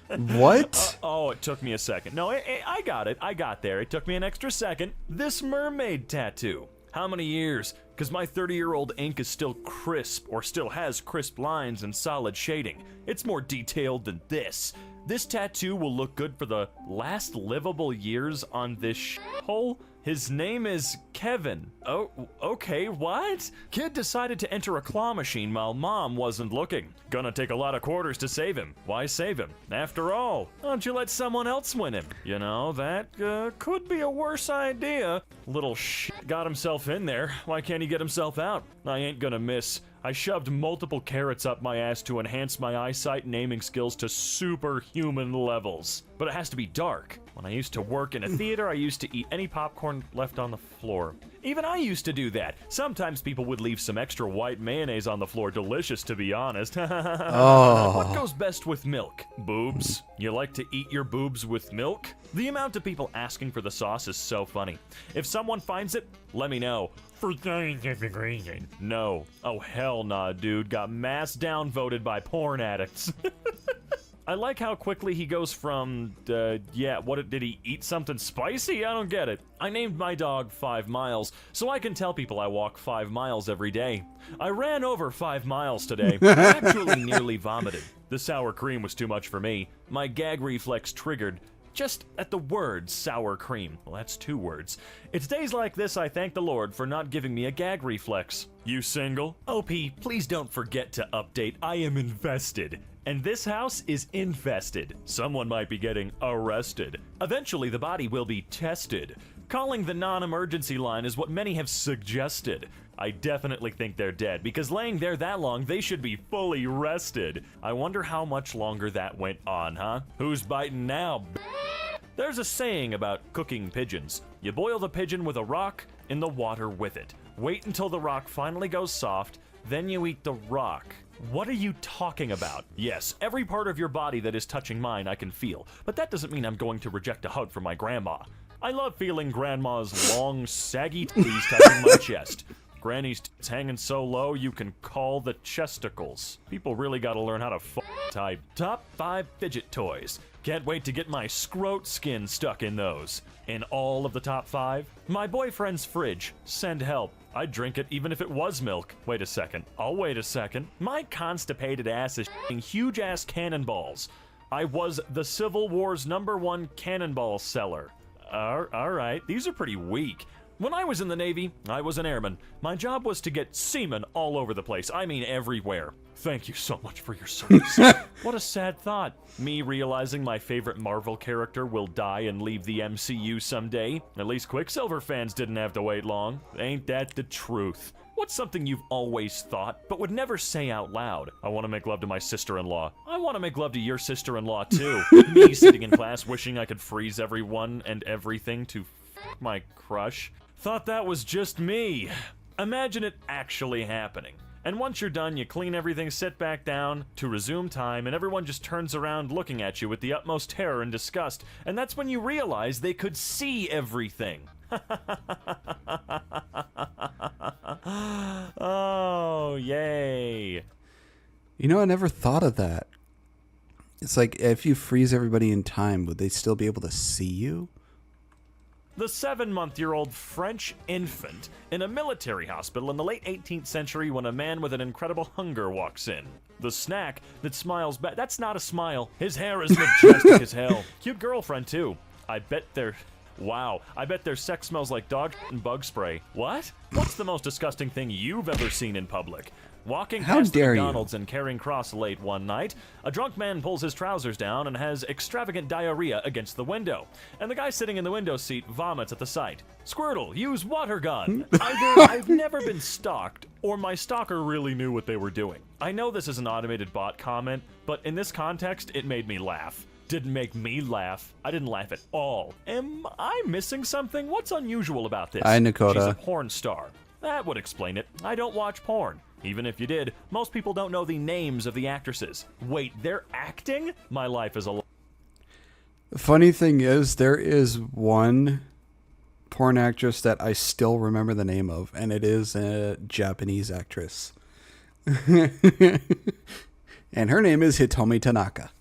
S1: What?
S2: Oh, it took me a second. No, I got it. I got there. It took me an extra second. This mermaid tattoo. How many years? Because my 30-year-old ink is still crisp, or still has crisp lines and solid shading. It's more detailed than this. This tattoo will look good for the last livable years on this shithole. His name is Kevin. Oh, okay, what? Kid decided to enter a claw machine while mom wasn't looking. Gonna take a lot of quarters to save him. Why save him? After all, why don't you let someone else win him? You know, that could be a worse idea. Little shit got himself in there. Why can't he get himself out? I ain't gonna miss. I shoved multiple carrots up my ass to enhance my eyesight and aiming skills to superhuman levels. But it has to be dark. When I used to work in a theater, I used to eat any popcorn left on the floor. Even I used to do that. Sometimes people would leave some extra white mayonnaise on the floor. Delicious, to be honest.
S1: Oh.
S2: What goes best with milk? Boobs? You like to eat your boobs with milk? The amount of people asking for the sauce is so funny. If someone finds it, let me know. For scientific reason. No. Oh, hell nah, dude. Got mass downvoted by porn addicts. I like how quickly he goes from, did he eat something spicy? I don't get it. I named my dog 5 Miles, so I can tell people I walk 5 miles every day. I ran over 5 miles today. I actually nearly vomited. The sour cream was too much for me. My gag reflex triggered just at the word sour cream. Well, that's 2 words. It's days like this I thank the Lord for not giving me a gag reflex. You single? OP, please don't forget to update. I am invested. And this house is infested. Someone might be getting arrested. Eventually, the body will be tested. Calling the non-emergency line is what many have suggested. I definitely think they're dead, because laying there that long, they should be fully rested. I wonder how much longer that went on, huh? Who's biting now? There's a saying about cooking pigeons. You boil the pigeon with a rock in the water with it. Wait until the rock finally goes soft, then you eat the rock. What are you talking about? Yes, every part of your body that is touching mine I can feel, but that doesn't mean I'm going to reject a hug from my grandma. I love feeling grandma's long, saggy titties touching my chest. Granny's tits hanging so low you can call the chesticles. People really gotta learn how to type. Top 5 fidget toys. Can't wait to get my scrote skin stuck in those. In all of the top 5, my boyfriend's fridge. Send help. I'd drink it even if it was milk. Wait a second. I'll wait a second. My constipated ass is shitting huge-ass cannonballs. I was the Civil War's #1 cannonball seller. Alright, these are pretty weak. When I was in the Navy, I was an airman. My job was to get semen all over the place. I mean everywhere. Thank you so much for your service. What a sad thought. Me realizing my favorite Marvel character will die and leave the MCU someday. At least Quicksilver fans didn't have to wait long. Ain't that the truth? What's something you've always thought, but would never say out loud? I want to make love to my sister-in-law. I want to make love to your sister-in-law, too. Me sitting in class wishing I could freeze everyone and everything to my crush. Thought that was just me. Imagine it actually happening. And once you're done, you clean everything, sit back down to resume time, and everyone just turns around looking at you with the utmost terror and disgust. And that's when you realize they could see everything. Oh, yay.
S1: You know, I never thought of that. It's like, if you freeze everybody in time, would they still be able to see you?
S2: The 7-month-old French infant in a military hospital in the late 18th century when a man with an incredible hunger walks in. The snack that smiles back. That's not a smile. His hair is majestic as hell. Cute girlfriend, too. I bet their sex smells like dog and bug spray. What? What's the most disgusting thing you've ever seen in public? Walking past the McDonald's in Charing Cross late one night, a drunk man pulls his trousers down and has extravagant diarrhea against the window. And the guy sitting in the window seat vomits at the sight. Squirtle, use water gun. Either I've never been stalked, or my stalker really knew what they were doing. I know this is an automated bot comment, but in this context, it made me laugh. Didn't make me laugh. I didn't laugh at all. Am I missing something? What's unusual about this?
S1: Hi, Nakota.
S2: She's a porn star. That would explain it. I don't watch porn. Even if you did, most people don't know the names of the actresses. Wait, they're acting? My life is a...
S1: The funny thing is, there is one porn actress that I still remember the name of, and it is a Japanese actress. And her name is Hitomi Tanaka.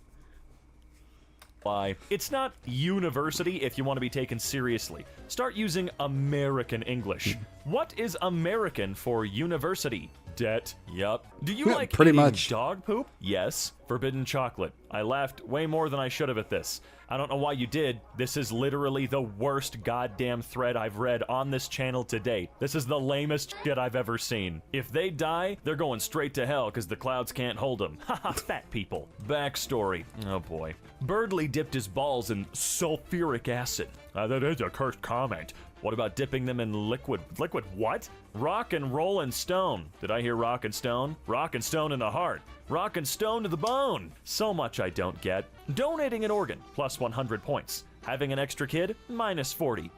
S2: Why? It's not university if you want to be taken seriously. Start using American English. What is American for university? Debt. Yup. Do you like
S1: pretty
S2: eating
S1: much
S2: dog poop? Yes. Forbidden chocolate. I laughed way more than I should have at this. I don't know why you did. This is literally the worst goddamn thread I've read on this channel to date. This is the lamest shit I've ever seen. If they die, they're going straight to hell because the clouds can't hold them. Haha, fat people. Backstory. Oh boy. Birdley dipped his balls in sulfuric acid. That is a cursed comment. What about dipping them in liquid? Liquid what? Rock and rollin' stone. Did I hear rock and stone? Rock and stone in the heart. Rock and stone to the bone. So much I don't get. Donating an organ, plus 100 points. Having an extra kid, minus 40.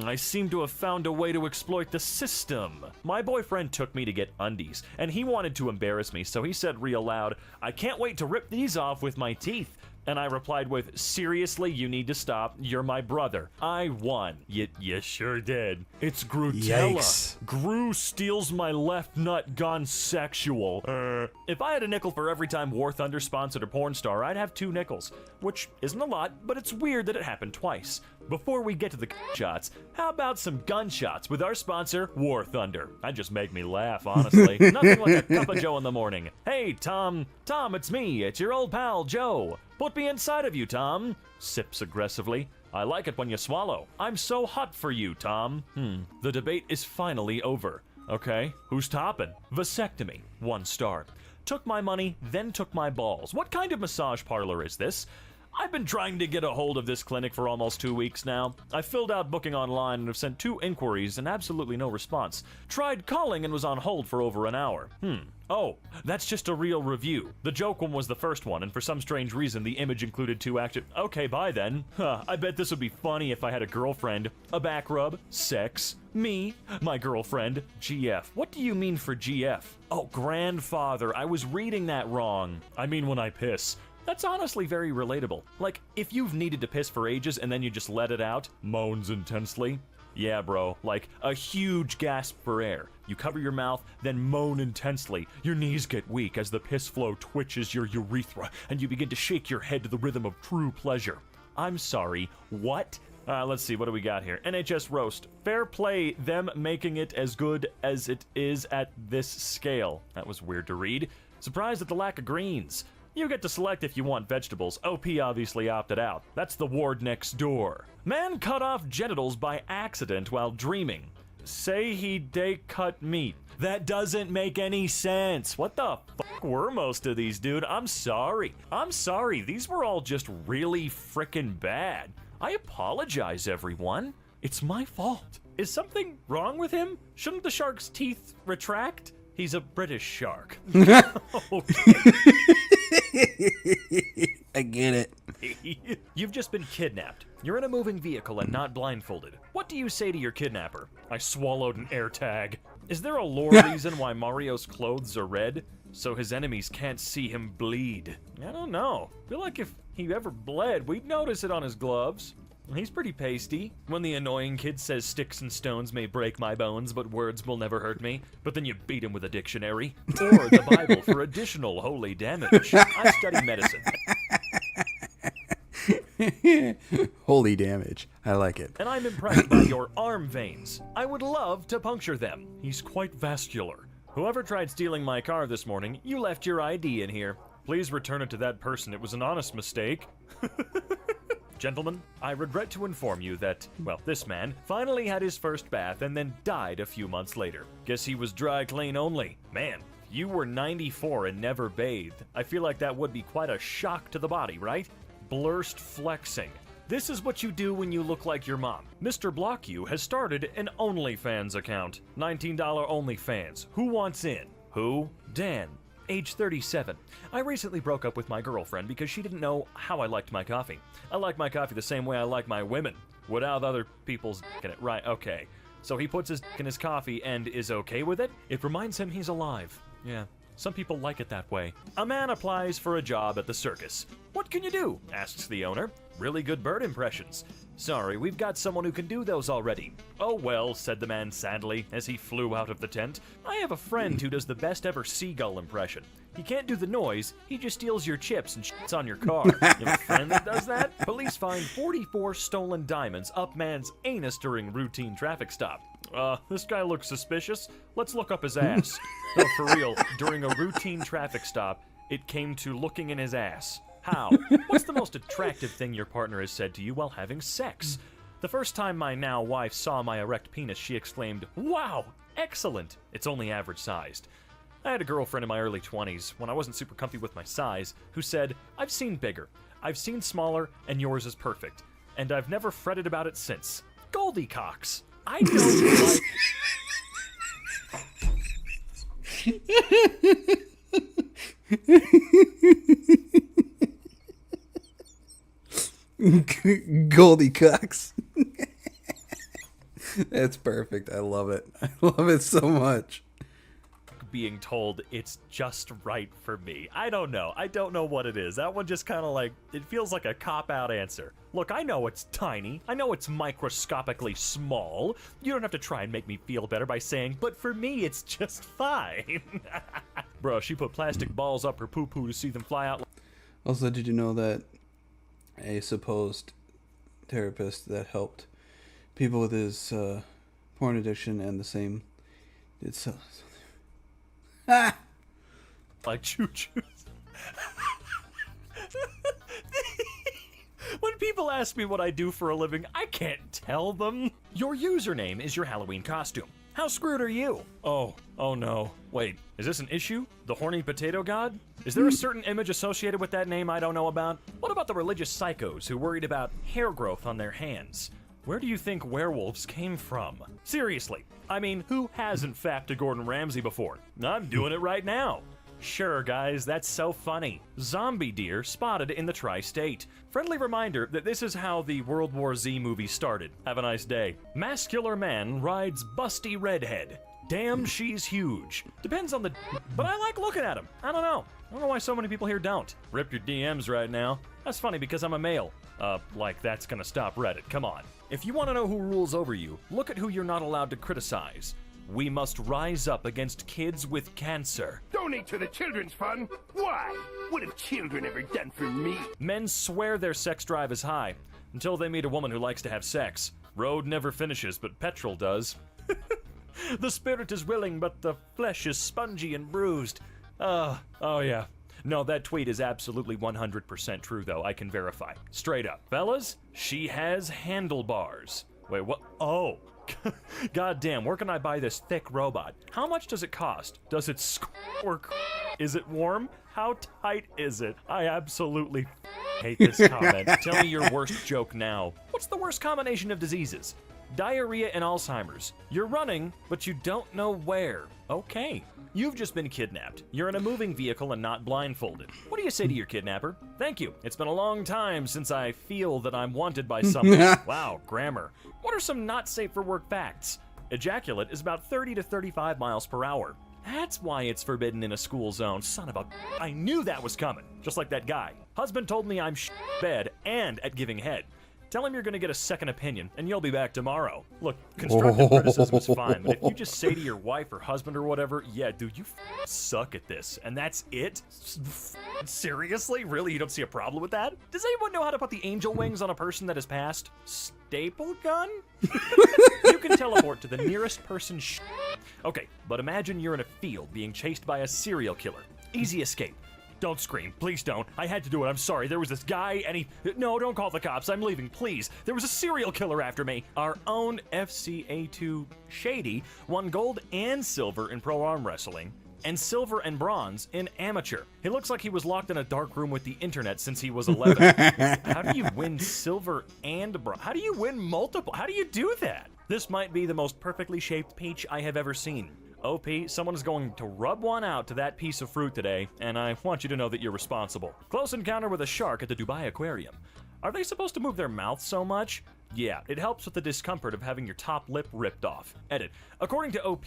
S2: I seem to have found a way to exploit the system. My boyfriend took me to get undies, and he wanted to embarrass me, so he said real loud, I can't wait to rip these off with my teeth. And I replied with, seriously, you need to stop. You're my brother. I won. You sure did. It's Grutella.
S1: Yikes.
S2: Gru steals my left nut gone sexual. If I had a nickel for every time War Thunder sponsored a porn star, I'd have 2 nickels. Which isn't a lot, but it's weird that it happened twice. Before we get to the shots, how about some gunshots with our sponsor, War Thunder? That just make me laugh, honestly. Nothing like a cup of Joe in the morning. Hey, Tom. Tom, it's me. It's your old pal, Joe. Put me inside of you, Tom. Sips aggressively. I like it when you swallow. I'm so hot for you, Tom. The debate is finally over. Okay, who's topping? Vasectomy. 1 star. Took my money, then took my balls. What kind of massage parlor is this? I've been trying to get a hold of this clinic for almost 2 weeks now. I filled out booking online and have sent 2 inquiries and absolutely no response. Tried calling and was on hold for over an hour. Oh, that's just a real review. The joke one was the first one, and for some strange reason, the image included 2 active. Okay, bye then. I bet this would be funny if I had a girlfriend. A back rub, sex, me, my girlfriend, GF. What do you mean for GF? Oh, grandfather, I was reading that wrong. I mean when I piss. That's honestly very relatable. Like, if you've needed to piss for ages and then you just let it out, moans intensely. Yeah, bro, like a huge gasp for air. You cover your mouth, then moan intensely. Your knees get weak as the piss flow twitches your urethra, and you begin to shake your head to the rhythm of true pleasure. I'm sorry, what? Let's see, what do we got here? NHS Roast. Fair play, them making it as good as it is at this scale. That was weird to read. Surprised at the lack of greens. You get to select if you want vegetables. OP obviously opted out. That's the ward next door. Man cut off genitals by accident while dreaming. Say he day cut meat. That doesn't make any sense. What the fuck were most of these, dude? I'm sorry. These were all just really frickin' bad. I apologize, everyone. It's my fault. Is something wrong with him? Shouldn't the shark's teeth retract? He's a British shark. Okay.
S1: I get it.
S2: You've just been kidnapped. You're in a moving vehicle and not blindfolded. What do you say to your kidnapper? I swallowed an air tag. Is there a lore reason why Mario's clothes are red? So his enemies can't see him bleed. I don't know. I feel like if he ever bled, we'd notice it on his gloves. He's pretty pasty. When the annoying kid says sticks and stones may break my bones, but words will never hurt me, but then you beat him with a dictionary. Or the Bible for additional holy damage. I study medicine.
S1: Holy damage. I like it.
S2: And I'm impressed by your arm veins. I would love to puncture them. He's quite vascular. Whoever tried stealing my car this morning, you left your ID in here. Please return it to that person. It was an honest mistake. Gentlemen, I regret to inform you that, well, this man finally had his first bath and then died a few months later. Guess he was dry clean only. Man, you were 94 and never bathed. I feel like that would be quite a shock to the body, right? Blurst flexing. This is what you do when you look like your mom. Mr. Block You has started an OnlyFans account. $19 OnlyFans. Who wants in? Who? Dan. Age 37. I recently broke up with my girlfriend because she didn't know how I liked my coffee. I like my coffee the same way I like my women. Without other people's dick in it. Right, okay. So he puts his dick in his coffee and is okay with it? It reminds him he's alive. Yeah. Some people like it that way. A man applies for a job at the circus. What can you do? Asks the owner. Really good bird impressions. Sorry, we've got someone who can do those already. Oh well, said the man sadly as he flew out of the tent. I have a friend who does the best ever seagull impression. He can't do the noise, he just steals your chips and shits on your car. You have a friend that does that? Police find 44 stolen diamonds up man's anus during routine traffic stop. This guy looks suspicious. Let's look up his ass. No, for real, during a routine traffic stop, it came to looking in his ass. How? What's the most attractive thing your partner has said to you while having sex? The first time my now wife saw my erect penis, she exclaimed, "Wow, excellent." It's only average sized. I had a girlfriend in my early 20s, when I wasn't super comfy with my size, who said, "I've seen bigger, I've seen smaller, and yours is perfect. And I've never fretted about it since." Goldie Cox. I don't like...
S1: Goldie Cox. That's perfect. I love it. I love it so much.
S2: being told it's just right for me. I don't know. I don't know what it is. That one just kind of like, it feels like a cop-out answer. Look, I know it's tiny. I know it's microscopically small. You don't have to try and make me feel better by saying, but for me, it's just fine. Bro, she put plastic balls up her poo-poo to see them fly out.
S1: Also, did you know that a supposed therapist that helped people with his porn addiction and the same... It's
S2: like choo-choos. When people ask me what I do for a living, I can't tell them. Your username is your Halloween costume. How screwed are you? Oh no. Wait, is this an issue? The horny potato god? Is there a certain image associated with that name I don't know about? What about the religious psychos who worried about hair growth on their hands? Where do you think werewolves came from? Seriously, I mean, who hasn't fapped to Gordon Ramsay before? I'm doing it right now. Sure, guys, that's so funny. Zombie deer spotted in the tri-state. Friendly reminder that this is how the World War Z movie started. Have a nice day. Mascular man rides busty redhead. Damn, she's huge. Depends on the... But I like looking at him. I don't know why so many people here don't. Rip your DMs right now. That's funny because I'm a male. Like that's gonna stop Reddit. Come on. If you want to know who rules over you, look at who you're not allowed to criticize. We must rise up against kids with cancer.
S6: Donate to the children's fund? Why? What have children ever done for me?
S2: Men swear their sex drive is high until they meet a woman who likes to have sex. Road never finishes, but petrol does. The spirit is willing, but the flesh is spongy and bruised. Oh yeah. No, that tweet is absolutely 100% true, though. I can verify. Straight up. Fellas, she has handlebars. Wait, what? Oh. God damn, where can I buy this thick robot? How much does it cost? Does it squirt? Is it warm? How tight is it? I absolutely hate this comment. Tell me your worst joke now. What's the worst combination of diseases? Diarrhea and Alzheimer's. You're running, but you don't know where. Okay. You've just been kidnapped. You're in a moving vehicle and not blindfolded. What do you say to your kidnapper? Thank you. It's been a long time since I feel that I'm wanted by someone. Wow, grammar. What are some not safe for work facts? Ejaculate is about 30 to 35 miles per hour. That's why it's forbidden in a school zone. Son of a... I knew that was coming. Just like that guy. Husband told me I'm bed and at giving head. Tell him you're going to get a second opinion, and you'll be back tomorrow. Look, constructive criticism is fine, but if you just say to your wife or husband or whatever, yeah, dude, you suck at this, and that's it? Seriously? Really? You don't see a problem with that? Does anyone know how to put the angel wings on a person that has passed? Staple gun? You can teleport to the nearest person. Okay, but imagine you're in a field being chased by a serial killer. Easy escape. Don't scream. Please don't. I had to do it. I'm sorry. There was this guy and he... No, don't call the cops. I'm leaving. Please. There was a serial killer after me. Our own FCA2 Shady won gold and silver in pro arm wrestling and silver and bronze in amateur. He looks like he was locked in a dark room with the internet since he was 11. How do you win silver and bronze? How do you win multiple? How do you do that? This might be the most perfectly shaped peach I have ever seen. OP, someone is going to rub one out to that piece of fruit today, and I want you to know that you're responsible. Close encounter with a shark at the Dubai Aquarium. Are they supposed to move their mouth so much? Yeah, it helps with the discomfort of having your top lip ripped off. Edit. According to OP,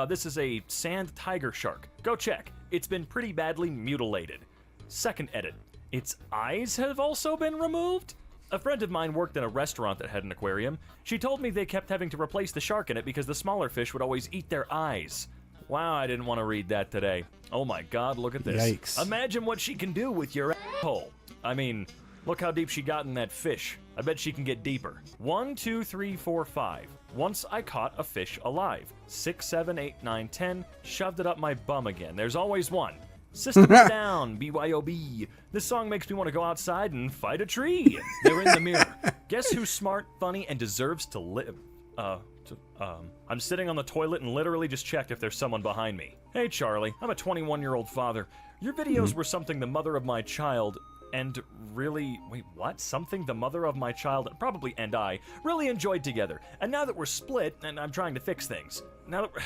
S2: this is a sand tiger shark. Go check. It's been pretty badly mutilated. Second edit. Its eyes have also been removed? A friend of mine worked in a restaurant that had an aquarium. She told me they kept having to replace the shark in it because the smaller fish would always eat their eyes. Wow, I didn't want to read that today. Oh my god, look at this.
S1: Yikes.
S2: Imagine what she can do with your asshole. I mean, look how deep she got in that fish. I bet she can get deeper. 1, 2, 3, 4, 5. Once I caught a fish alive. 6, 7, 8, 9, 10. Shoved it up my bum again. There's always one. System is down, BYOB. This song makes me want to go outside and fight a tree. They're in the mirror. Guess who's smart, funny, and deserves to live? I'm sitting on the toilet and literally just checked if there's someone behind me. Hey, Charlie, I'm a 21-year-old father. Your videos were something the mother of my child and really... Wait, what? Something the mother of my child, probably and I, really enjoyed together. And now that we're split, and I'm trying to fix things. Now that we're...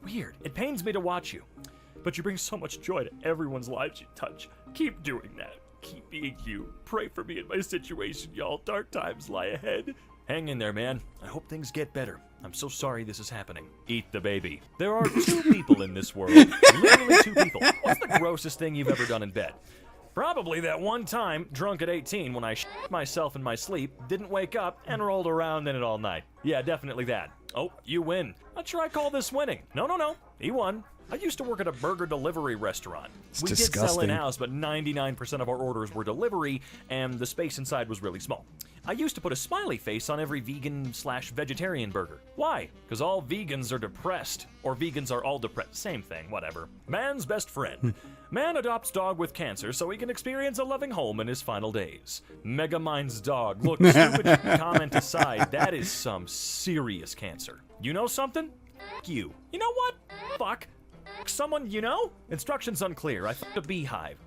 S2: Weird. It pains me to watch you. But you bring so much joy to everyone's lives you touch. Keep doing that. Keep being you. Pray for me in my situation, y'all. Dark times lie ahead. Hang in there, man. I hope things get better. I'm so sorry this is happening. Eat the baby. There are 2 people in this world. Literally 2 people. What's the grossest thing you've ever done in bed? Probably that one time, drunk at 18, when I shit myself in my sleep, didn't wake up, and rolled around in it all night. Yeah, definitely that. Oh, you win. Not sure I call this winning. No. He won. I used to work at a burger delivery restaurant. We did sell in-house, but 99% of our orders were delivery, and the space inside was really small. I used to put a smiley face on every vegan/vegetarian burger. Why? Because all vegans are depressed. Or vegans are all depressed. Same thing, whatever. Man's best friend. Man adopts dog with cancer so he can experience a loving home in his final days. Megamind's dog. Look, stupid comment aside, that is some serious cancer. You know something? F you. You know what? Fuck. Someone you know? Instructions unclear. I fucked a beehive.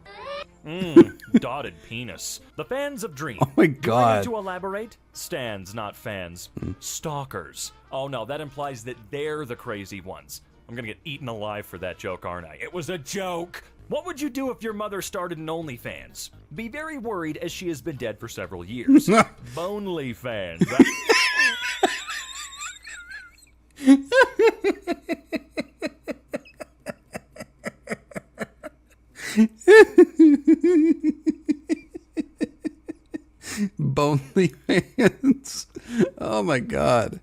S2: Dotted penis. The fans of Dream.
S1: Oh my god.
S2: Do I need to elaborate? Stans, not fans. Stalkers. Oh no, that implies that they're the crazy ones. I'm gonna get eaten alive for that joke, aren't I? It was a joke! What would you do if your mother started an OnlyFans? Be very worried as she has been dead for several years. Bonely fans.
S1: Bonely hands. Oh my god.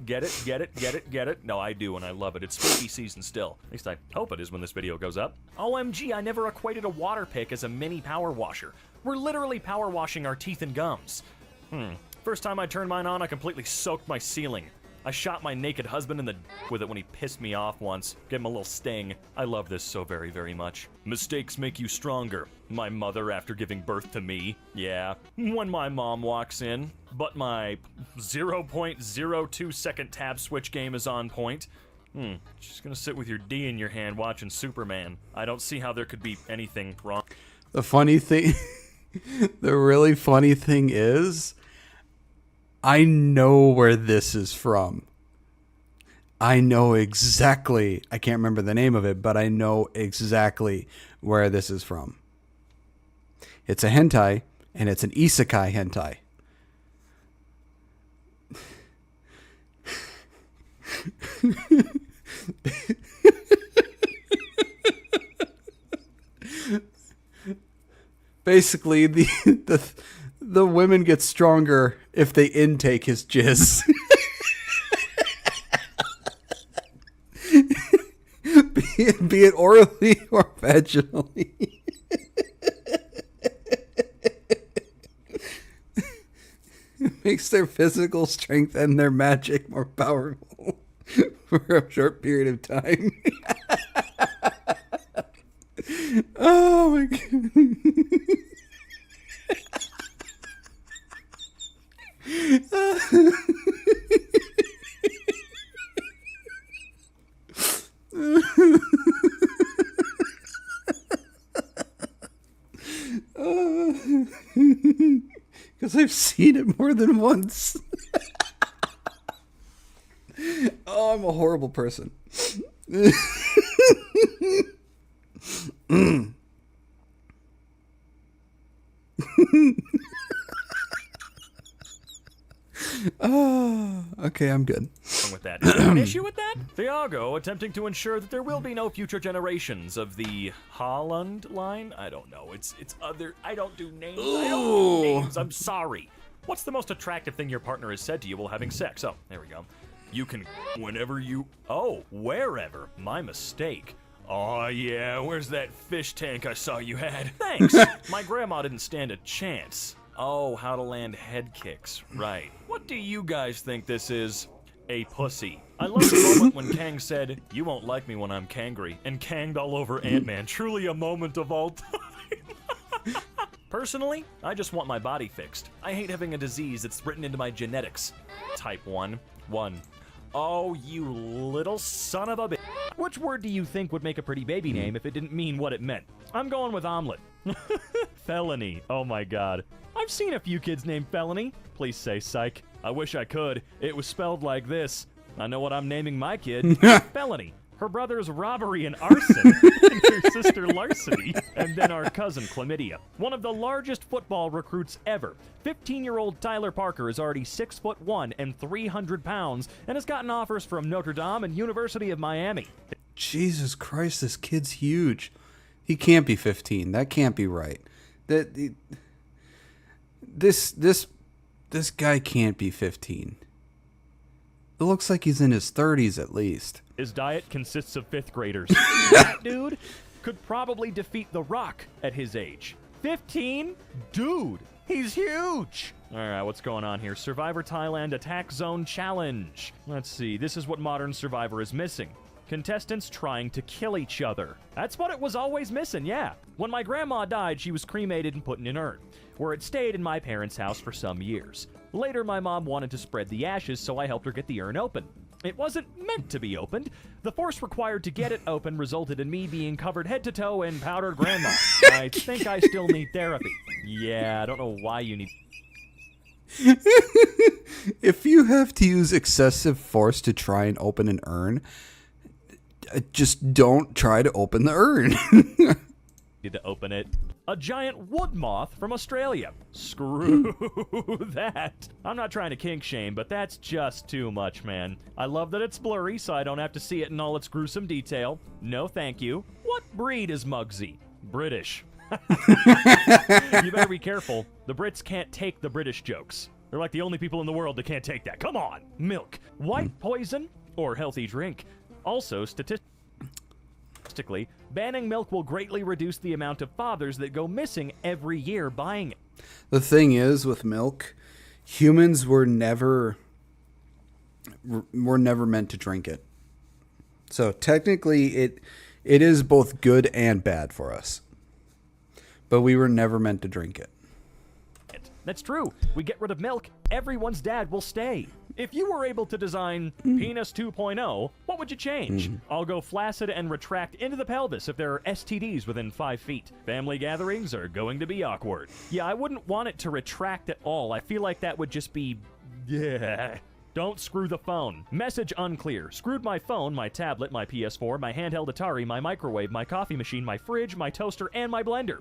S2: Get it? No, I do, and I love it. It's spooky season still. At least I hope it is when this video goes up. OMG, I never equated a water pick as a mini power washer. We're literally power washing our teeth and gums. First time I turned mine on, I completely soaked my ceiling. I shot my naked husband in the with it when he pissed me off once. Gave him a little sting. I love this so very, very much. Mistakes make you stronger. My mother after giving birth to me. Yeah. When my mom walks in. But my 0.02 second tab switch game is on point. Just gonna sit with your D in your hand watching Superman. I don't see how there could be anything wrong.
S1: The funny thing, the really funny thing is, I know where this is from. I know exactly, I can't remember the name of it, but I know exactly where this is from. It's a hentai, and it's an isekai hentai. Basically, the women get stronger if they intake his jizz. be it orally or vaginally. It makes their physical strength and their magic more powerful for a short period of time. Oh my god. Because I've seen it more than once. Oh, I'm a horrible person. Okay, I'm good.
S2: With that. Is there an issue with that? Thiago attempting to ensure that there will be no future generations of the Holland line? I don't know. It's other. I don't do names. I don't do names. I'm sorry. What's the most attractive thing your partner has said to you while having sex? Oh, there we go. You can whenever you. Oh, wherever. My mistake. Oh yeah, where's that fish tank I saw you had? Thanks. My grandma didn't stand a chance. Oh, how to land head kicks. Right. What do you guys think this is? A pussy. I love the moment when Kang said, "You won't like me when I'm Kangry," and Kanged all over Ant-Man. Truly a moment of all time. Personally, I just want my body fixed. I hate having a disease that's written into my genetics. Type 1. Oh, you little son of a bitch. Which word do you think would make a pretty baby name if it didn't mean what it meant? I'm going with omelet. Felony. Oh my god. I've seen a few kids named Felony. Please say psych. I wish I could. It was spelled like this. I know what I'm naming my kid. Felony. her brother's robbery and arson, and her sister larceny, and then our cousin chlamydia. One of the largest football recruits ever. 15-year-old Tyler Parker is already 6'1" and 300 pounds, and has gotten offers from Notre Dame and University of Miami.
S1: Jesus Christ, this kid's huge. He can't be 15. That can't be right. This guy can't be 15. It looks like he's in his 30s at least.
S2: His diet consists of 5th graders. That dude could probably defeat The Rock at his age. 15? Dude, he's huge! Alright, what's going on here? Survivor Thailand Attack Zone Challenge. Let's see, this is what modern Survivor is missing. Contestants trying to kill each other. That's what it was always missing, yeah. When my grandma died, she was cremated and put in an urn, where it stayed in my parents' house for some years. Later, my mom wanted to spread the ashes, so I helped her get the urn open. It wasn't meant to be opened. The force required to get it open resulted in me being covered head to toe in powdered grandma. I think I still need therapy. Yeah, I don't know why you need...
S1: If you have to use excessive force to try and open an urn, just don't try to open the urn.
S2: to open it. A giant wood moth from Australia. Screw that. I'm not trying to kink shame, but that's just too much, man. I love that it's blurry, so I don't have to see it in all its gruesome detail. No thank you. What breed is Muggsy? British. You better be careful. The Brits can't take the British jokes. They're like the only people in the world that can't take that. Come on. Milk. White poison or healthy drink. Also, statistically, banning milk will greatly reduce the amount of fathers that go missing every year buying it.
S1: The thing is, with milk, humans were never meant to drink it. So technically, it is both good and bad for us. But we were never meant to drink it.
S2: That's true. We get rid of milk, everyone's dad will stay. If you were able to design Penis 2.0, what would you change? I'll go flaccid and retract into the pelvis if there are STDs within 5 feet. Family gatherings are going to be awkward. Yeah, I wouldn't want it to retract at all. I feel like that would just be... yeah. Don't screw the phone. Message unclear. Screwed my phone, my tablet, my PS4, my handheld Atari, my microwave, my coffee machine, my fridge, my toaster, and my blender.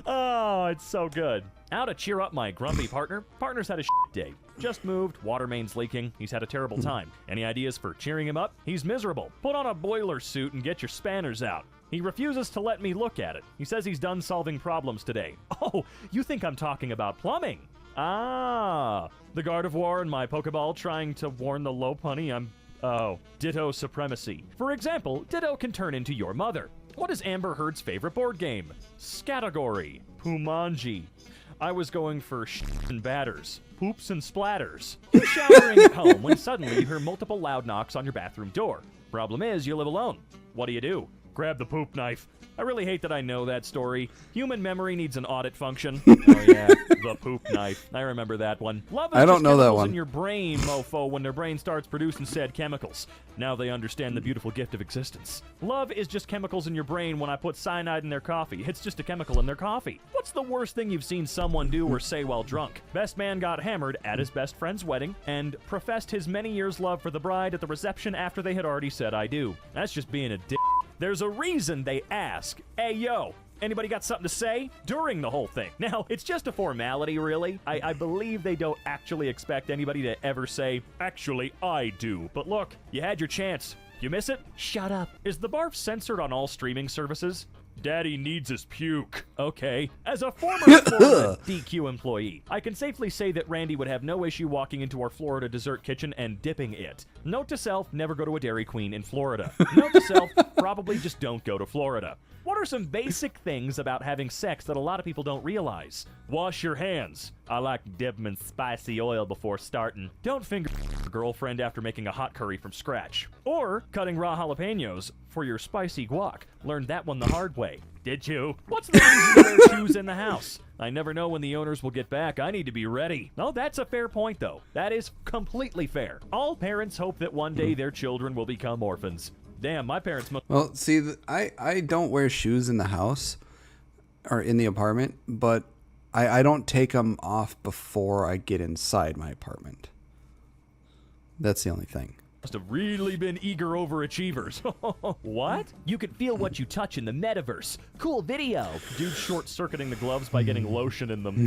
S2: Oh, it's so good. How to cheer up my grumpy partner? Partner's had a shit day. Just moved, water main's leaking, he's had a terrible time. Any ideas for cheering him up? He's miserable. Put on a boiler suit and get your spanners out. He refuses to let me look at it. He says he's done solving problems today. Oh, you think I'm talking about plumbing? Ah, the Guard of War and my Pokeball trying to warn the low punny oh, Ditto supremacy. For example, Ditto can turn into your mother. What is Amber Heard's favorite board game? Scatagory. Pumanji. I was going for shits and batters. Poops and splatters. You're showering at home when suddenly you hear multiple loud knocks on your bathroom door. Problem is, you live alone. What do? Grab the poop knife. I really hate that I know that story. Human memory needs an audit function. Oh yeah, the poop knife. I remember that one. Love is
S1: I don't
S2: just
S1: know that
S2: chemicals
S1: one.
S2: in your brain, mofo, when their brain starts producing said chemicals. Now they understand the beautiful gift of existence. Love is just chemicals in your brain when I put cyanide in their coffee. It's just a chemical in their coffee. What's the worst thing you've seen someone do or say while drunk? Best man got hammered at his best friend's wedding and professed his many years' love for the bride at the reception after they had already said I do. That's just being a dick. There's a reason they ask, hey, yo, anybody got something to say? During the whole thing. Now, it's just a formality, really. I believe they don't actually expect anybody to ever say, actually, I do. But look, you had your chance. You miss it? Shut up. Is the barf censored on all streaming services? Daddy needs his puke. Okay. As a former Florida DQ employee, I can safely say that Randy would have no issue walking into our Florida dessert kitchen and dipping it. Note to self, never go to a Dairy Queen in Florida. Note to self, probably just don't go to Florida. What are some basic things about having sex that a lot of people don't realize? Wash your hands. I like dipping in spicy oil before starting. Don't finger your girlfriend after making a hot curry from scratch. Or cutting raw jalapenos for your spicy guac. Learned that one the hard way. Did you? What's the reason to wear shoes in the house? I never know when the owners will get back. I need to be ready. Oh, that's a fair point, though. That is completely fair. All parents hope that one day their children will become orphans. Damn, my parents must...
S1: Well, see, I don't wear shoes in the house or in the apartment, but I don't take them off before I get inside my apartment. That's the only thing.
S2: Must have really been eager overachievers. What? You can feel what you touch in the metaverse. Cool video. Dude short-circuiting the gloves by getting lotion in them.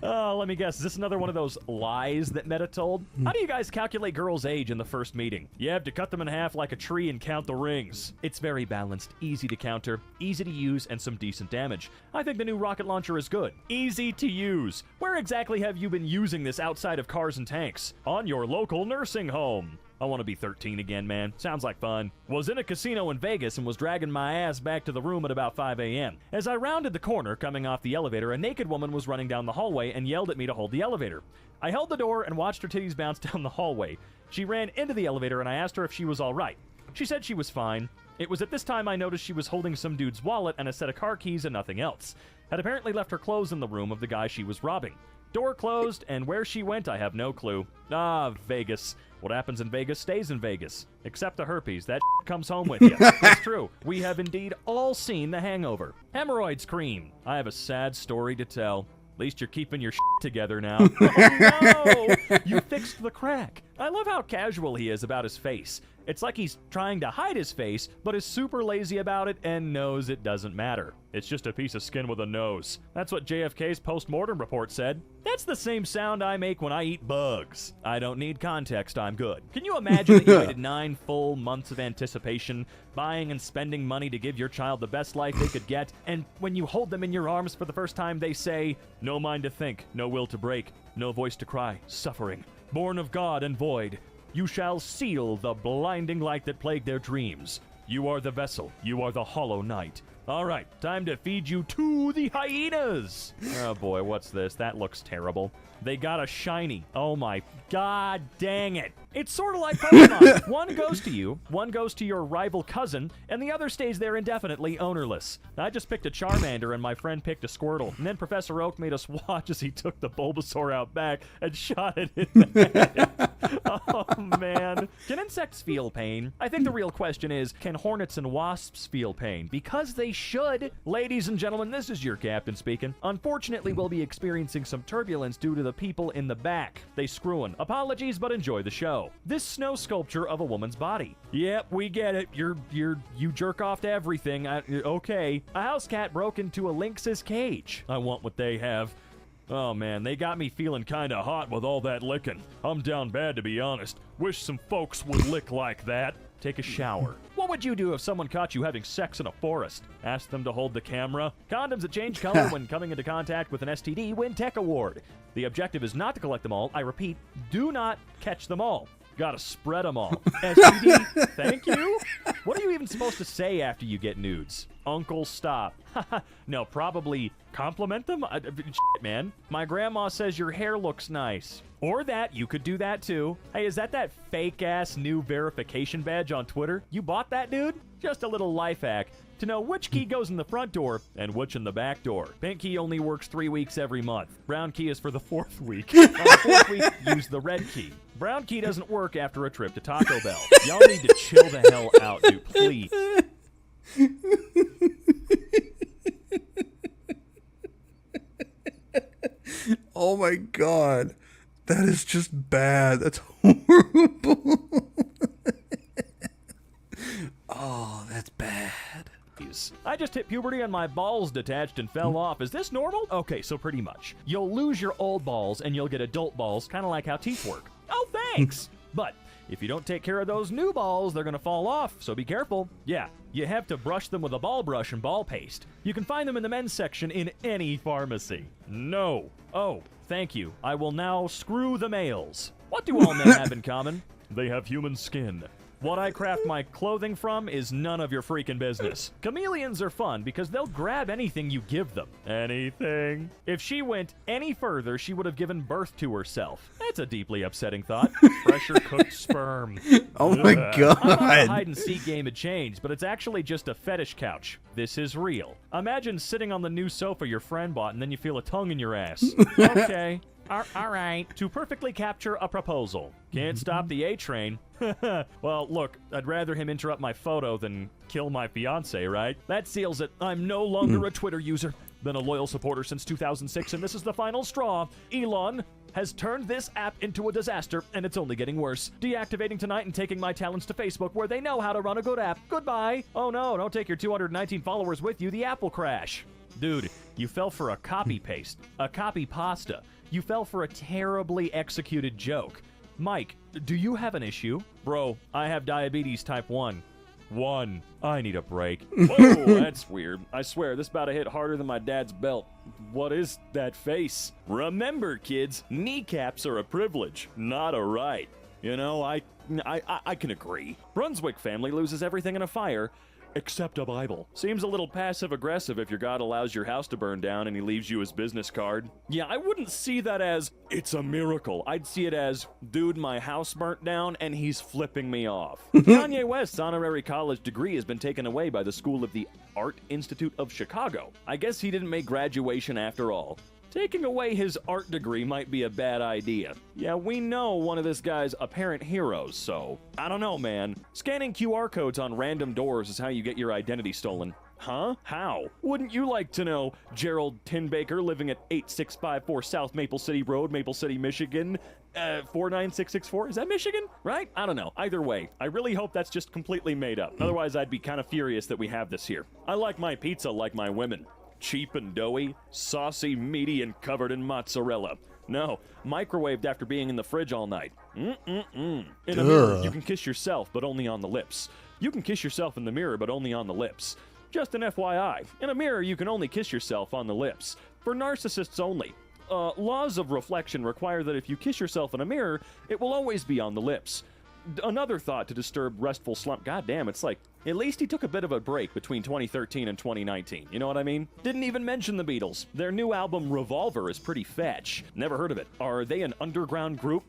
S2: Oh, let me guess. Is this another one of those lies that Meta told? How do you guys calculate girls' age in the first meeting? You have to cut them in half like a tree and count the rings. It's very balanced, easy to counter, easy to use, and some decent damage. I think the new rocket launcher is good. Easy to use. Where exactly have you been using this outside of cars and tanks? On your local nursing home. I want to be 13 again, man. Sounds like fun. Was in a casino in Vegas and was dragging my ass back to the room at about 5 a.m. As I rounded the corner, coming off the elevator, a naked woman was running down the hallway and yelled at me to hold the elevator. I held the door and watched her titties bounce down the hallway. She ran into the elevator and I asked her if she was all right. She said she was fine. It was at this time I noticed she was holding some dude's wallet and a set of car keys and nothing else. Had apparently left her clothes in the room of the guy she was robbing. Door closed, and where she went, I have no clue. Ah, Vegas. What happens in Vegas stays in Vegas. Except the herpes. That comes home with you. That's true. We have indeed all seen The Hangover. Hemorrhoids cream. I have a sad story to tell. At least you're keeping your together now. Oh, no! You fixed the crack. I love how casual he is about his face. It's like he's trying to hide his face, but is super lazy about it and knows it doesn't matter. It's just a piece of skin with a nose. That's what JFK's post-mortem report said. That's the same sound I make when I eat bugs. I don't need context, I'm good. Can you imagine that you waited 9 full months of anticipation, buying and spending money to give your child the best life they could get, and when you hold them in your arms for the first time, they say, no mind to think, no will to break, no voice to cry, suffering, born of God and void. You shall seal the blinding light that plagued their dreams. You are the vessel. You are the hollow knight. All right, time to feed you to the hyenas. Oh boy, what's this? That looks terrible. They got a shiny. Oh my god dang it. It's sort of like Pokemon. One goes to you, one goes to your rival cousin, and the other stays there indefinitely ownerless. I just picked a Charmander and my friend picked a Squirtle. And then Professor Oak made us watch as he took the Bulbasaur out back and shot it in the head. Oh man. Can insects feel pain? I think the real question is, can hornets and wasps feel pain? Because they should. Ladies and gentlemen, this is your captain speaking. Unfortunately, we'll be experiencing some turbulence due to the people in the back. They screwin'. Apologies, but enjoy the show. This snow sculpture of a woman's body. Yep, we get it. You jerk off to everything. Okay. A house cat broke into a lynx's cage. I want what they have. Oh man, they got me feeling kinda hot with all that licking. I'm down bad to be honest. Wish some folks would lick like that. Take a shower. What would you do if someone caught you having sex in a forest? Ask them to hold the camera? Condoms that change color when coming into contact with an STD win Tech Award. The objective is not to collect them all. I repeat, do not catch them all. Gotta spread them all. STD, thank you? What are you even supposed to say after you get nudes? Uncle, stop. No, probably compliment them? Shit, man. My grandma says your hair looks nice. Or that, you could do that too. Hey, is that fake-ass new verification badge on Twitter? You bought that, dude? Just a little life hack to know which key goes in the front door and which in the back door. Pink key only works 3 weeks every month. Brown key is for the 4th week. On the 4th week, use the red key. Brown key doesn't work after a trip to Taco Bell. Y'all need to chill the hell out, dude, please.
S1: Oh my god. That is just bad. That's horrible. Oh, that's bad.
S2: I just hit puberty and my balls detached and fell off. Is this normal? Okay, so pretty much. You'll lose your old balls and you'll get adult balls, kind of like how teeth work. Oh, thanks. But if you don't take care of those new balls, they're going to fall off, so be careful. Yeah, you have to brush them with a ball brush and ball paste. You can find them in the men's section in any pharmacy. No. Oh, thank you. I will now screw the males. What do all men have in common? They have human skin. What I craft my clothing from is none of your freaking business. Chameleons are fun because they'll grab anything you give them. Anything. If she went any further, she would have given birth to herself. That's a deeply upsetting thought. Pressure cooked sperm.
S1: Oh my god.
S2: I thought the hide-and-seek game had changed, but it's actually just a fetish couch. This is real. Imagine sitting on the new sofa your friend bought and then you feel a tongue in your ass. Okay. All right. To perfectly capture a proposal. Can't stop the A train. Well, look, I'd rather him interrupt my photo than kill my fiance, right? That seals it. I'm no longer a Twitter user. Been a loyal supporter since 2006, and this is the final straw. Elon has turned this app into a disaster, and it's only getting worse. Deactivating tonight and taking my talents to Facebook, where they know how to run a good app. Goodbye. Oh no, don't take your 219 followers with you. The app will crash. Dude, you fell for a copy paste, a copy pasta. You fell for a terribly executed joke. Mike, do you have an issue? Bro, I have diabetes type 1. I need a break. Whoa, that's weird. I swear, this about to hit harder than my dad's belt. What is that face? Remember, kids, kneecaps are a privilege, not a right. You know, I can agree. Brunswick family loses everything in a fire, except a Bible. Seems a little passive-aggressive if your God allows your house to burn down and he leaves you his business card. Yeah, I wouldn't see that as, it's a miracle. I'd see it as, dude, my house burnt down and he's flipping me off. Kanye West's honorary college degree has been taken away by the School of the Art Institute of Chicago. I guess he didn't make graduation after all. Taking away his art degree might be a bad idea. Yeah, we know one of this guy's apparent heroes, so I don't know, man. Scanning QR codes on random doors is how you get your identity stolen. Huh? How? Wouldn't you like to know? Gerald Tinbaker, living at 8654 South Maple City Road, Maple City, Michigan, 49664? Is that Michigan? Right? I don't know. Either way, I really hope that's just completely made up. Otherwise, I'd be kind of furious that we have this here. I like my pizza like my women. Cheap and doughy, saucy, meaty, and covered in mozzarella. No, microwaved after being in the fridge all night. In a mirror, you can kiss yourself, but only on the lips. You can kiss yourself in the mirror, but only on the lips. Just an FYI, in a mirror, you can only kiss yourself on the lips. For narcissists only. Laws of reflection require that if you kiss yourself in a mirror, it will always be on the lips. Another thought to disturb restful slump. God damn, it's like, at least he took a bit of a break between 2013 and 2019. You know what I mean? Didn't even mention the Beatles. Their new album, Revolver, is pretty fetch. Never heard of it. Are they an underground group?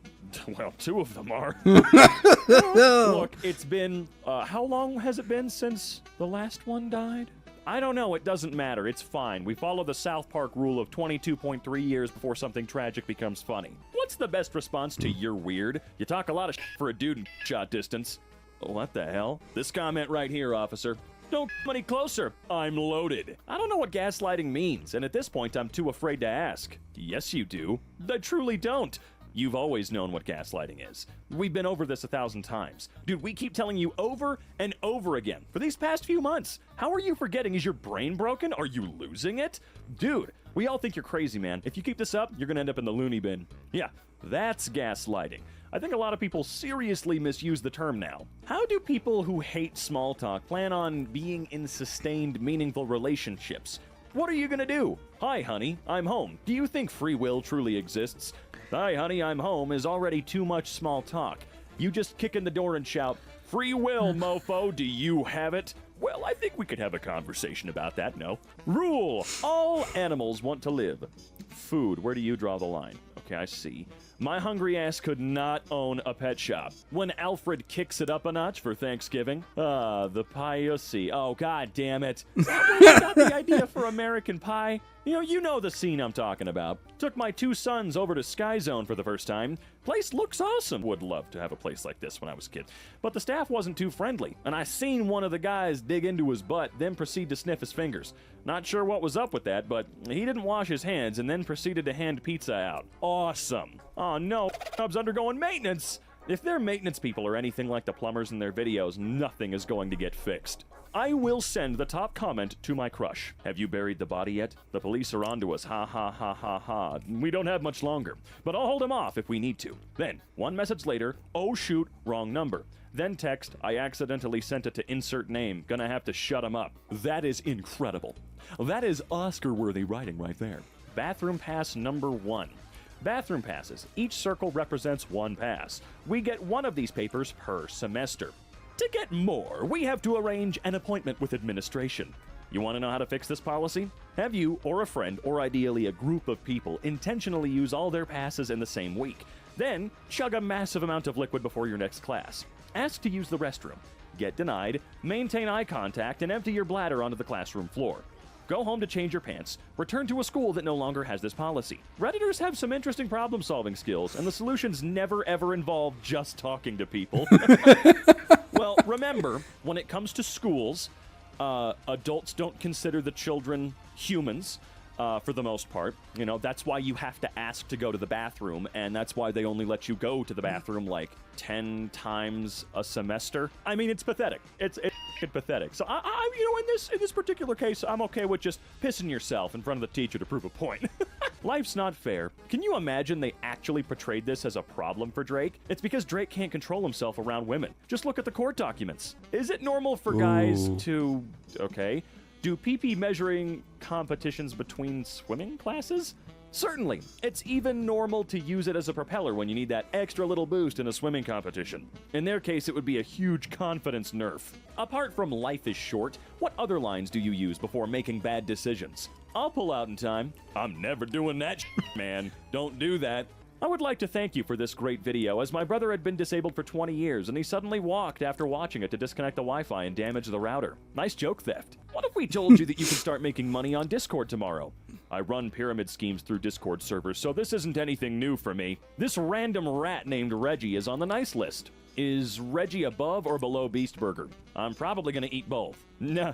S2: Well, two of them are. Look, it's been, how long has it been since the last one died? I don't know, it doesn't matter, it's fine. We follow the South Park rule of 22.3 years before something tragic becomes funny. What's the best response to "you're weird"? You talk a lot of for a dude in shot distance. What the hell? This comment right here, officer. Don't come any closer, I'm loaded. I don't know what gaslighting means, and at this point I'm too afraid to ask. Yes, you do. I truly don't. You've always known what gaslighting is. We've been over this 1,000 times. Dude, we keep telling you over and over again for these past few months. How are you forgetting? Is your brain broken? Are you losing it? Dude, we all think you're crazy, man. If you keep this up, you're gonna end up in the loony bin. Yeah, that's gaslighting. I think a lot of people seriously misuse the term now. How do people who hate small talk plan on being in sustained, meaningful relationships? What are you gonna do? Hi, honey, I'm home. Do you think free will truly exists? Hi, honey, I'm home is already too much small talk. You just kick in the door and shout, free will, mofo, do you have it? Well, I think we could have a conversation about that, no? Rule, all animals want to live. Food, where do you draw the line? Okay, I see. My hungry ass could not own a pet shop. When Alfred kicks it up a notch for Thanksgiving, the pie you see. Oh, god damn it. I got the idea for American Pie. You know the scene I'm talking about. Took my 2 sons over to Sky Zone for the first time. Place looks awesome. Would love to have a place like this when I was a kid. But the staff wasn't too friendly, and I seen one of the guys dig into his butt, then proceed to sniff his fingers. Not sure what was up with that, but he didn't wash his hands and then proceeded to hand pizza out. Awesome. Oh no, Hub's undergoing maintenance. If they're maintenance people or anything like the plumbers in their videos, nothing is going to get fixed. I will send the top comment to my crush. Have you buried the body yet? The police are onto us. Ha ha ha ha ha. We don't have much longer, but I'll hold him off if we need to. Then, 1 message later, oh shoot, wrong number. Then text, I accidentally sent it to insert name. Gonna have to shut him up. That is incredible. That is Oscar-worthy writing right there. Bathroom pass number 1. Bathroom passes. Each circle represents 1 pass. We get 1 of these papers per semester. To get more, we have to arrange an appointment with administration. You want to know how to fix this policy? Have you, or a friend, or ideally a group of people, intentionally use all their passes in the same week. Then, chug a massive amount of liquid before your next class. Ask to use the restroom. Get denied, maintain eye contact, and empty your bladder onto the classroom floor. go home to change your pants, return to a school that no longer has this policy. Redditors have some interesting problem-solving skills, and the solutions never ever involve just talking to people. Well, remember, when it comes to schools, adults don't consider the children humans. For the most part. You know, that's why you have to ask to go to the bathroom, and that's why they only let you go to the bathroom like 10 times a semester. I mean, it's pathetic. It's pathetic. So, you know, in this particular case, I'm okay with just pissing yourself in front of the teacher to prove a point. Life's not fair. Can you imagine they actually portrayed this as a problem for Drake? It's because Drake can't control himself around women. Just look at the court documents. Is it normal for guys to... Okay... Do PP measuring competitions between swimming classes? Certainly. It's even normal to use it as a propeller when you need that extra little boost in a swimming competition. In their case, it would be a huge confidence nerf. Apart from life is short, what other lines do you use before making bad decisions? I'll pull out in time. I'm never doing that man. Don't do that. I would like to thank you for this great video, as my brother had been disabled for 20 years, and he suddenly walked after watching it to disconnect the Wi-Fi and damage the router. Nice joke theft. What if we told you that you can start making money on Discord tomorrow? I run pyramid schemes through Discord servers, so this isn't anything new for me. This random rat named Reggie is on the nice list. Is Reggie above or below Beast Burger? I'm probably gonna eat both. Nah,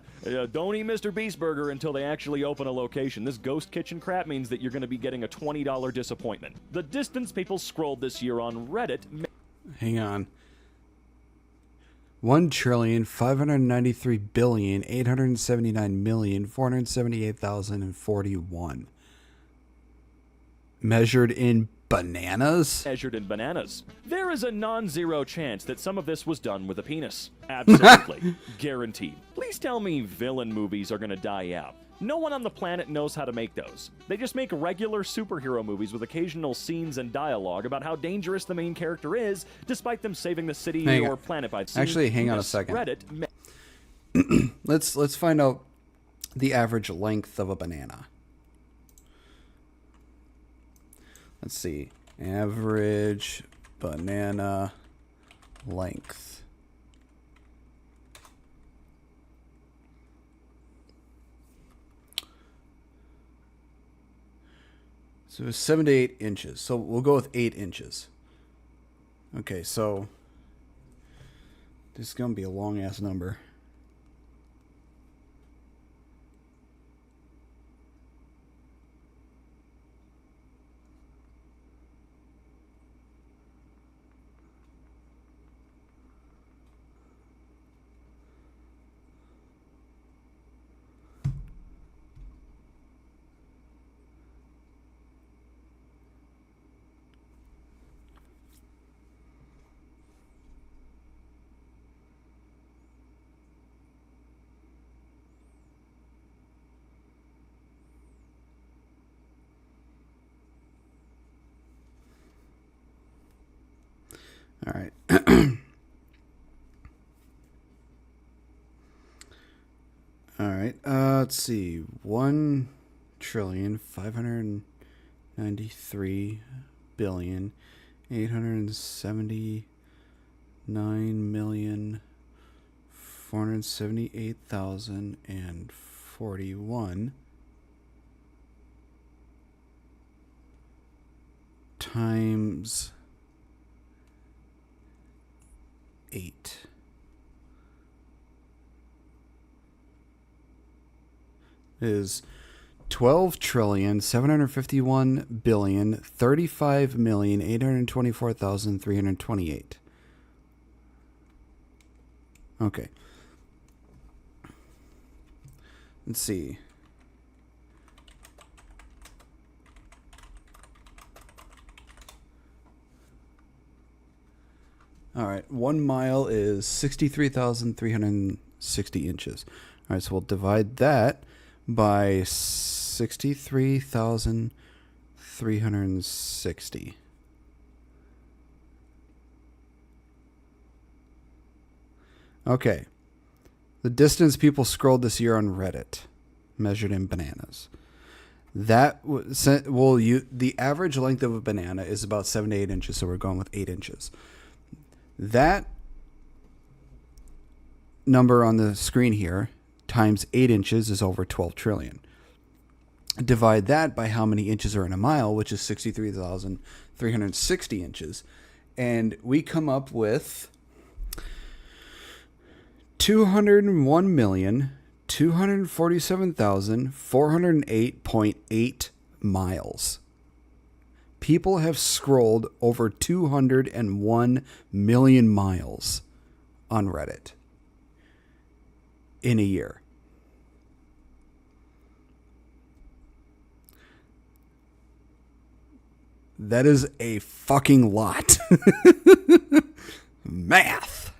S2: don't eat Mr. Beast Burger until they actually open a location. This ghost kitchen crap means that you're gonna be getting a $20 disappointment. The distance people scrolled this year on Reddit...
S1: Hang on. 1,593,879,478,041. Measured in bananas?
S2: Measured in bananas. There is a non-zero chance that some of this was done with a penis. Absolutely. Guaranteed. Please tell me villain movies are gonna die out. No one on the planet knows how to make those. They just make regular superhero movies with occasional scenes and dialogue about how dangerous the main character is, despite them saving the city or planet by...
S1: Actually, hang on a second.
S2: Reddit...
S1: Let's find out the average length of a banana. Let's see. Average banana length. So it's 7 to 8 inches. So we'll go with 8 inches. Okay, so this is going to be a long ass number. All right. All right. Let's see. 1,353,879,478,041 times 8 is 12,751,035,824,328. Okay. Let's see. All right, 1 mile is 63,360 inches. All right, so we'll divide that by 63,360. Okay. The distance people scrolled this year on Reddit, measured in bananas. The average length of a banana is about 7 to 8 inches, so we're going with 8 inches. That number on the screen here times 8 inches is over 12 trillion. Divide that by how many inches are in a mile, which is 63,360 inches. And we come up with 201,247,408.8 miles. People have scrolled over 201 million miles on Reddit in a year. That is a fucking lot. Math.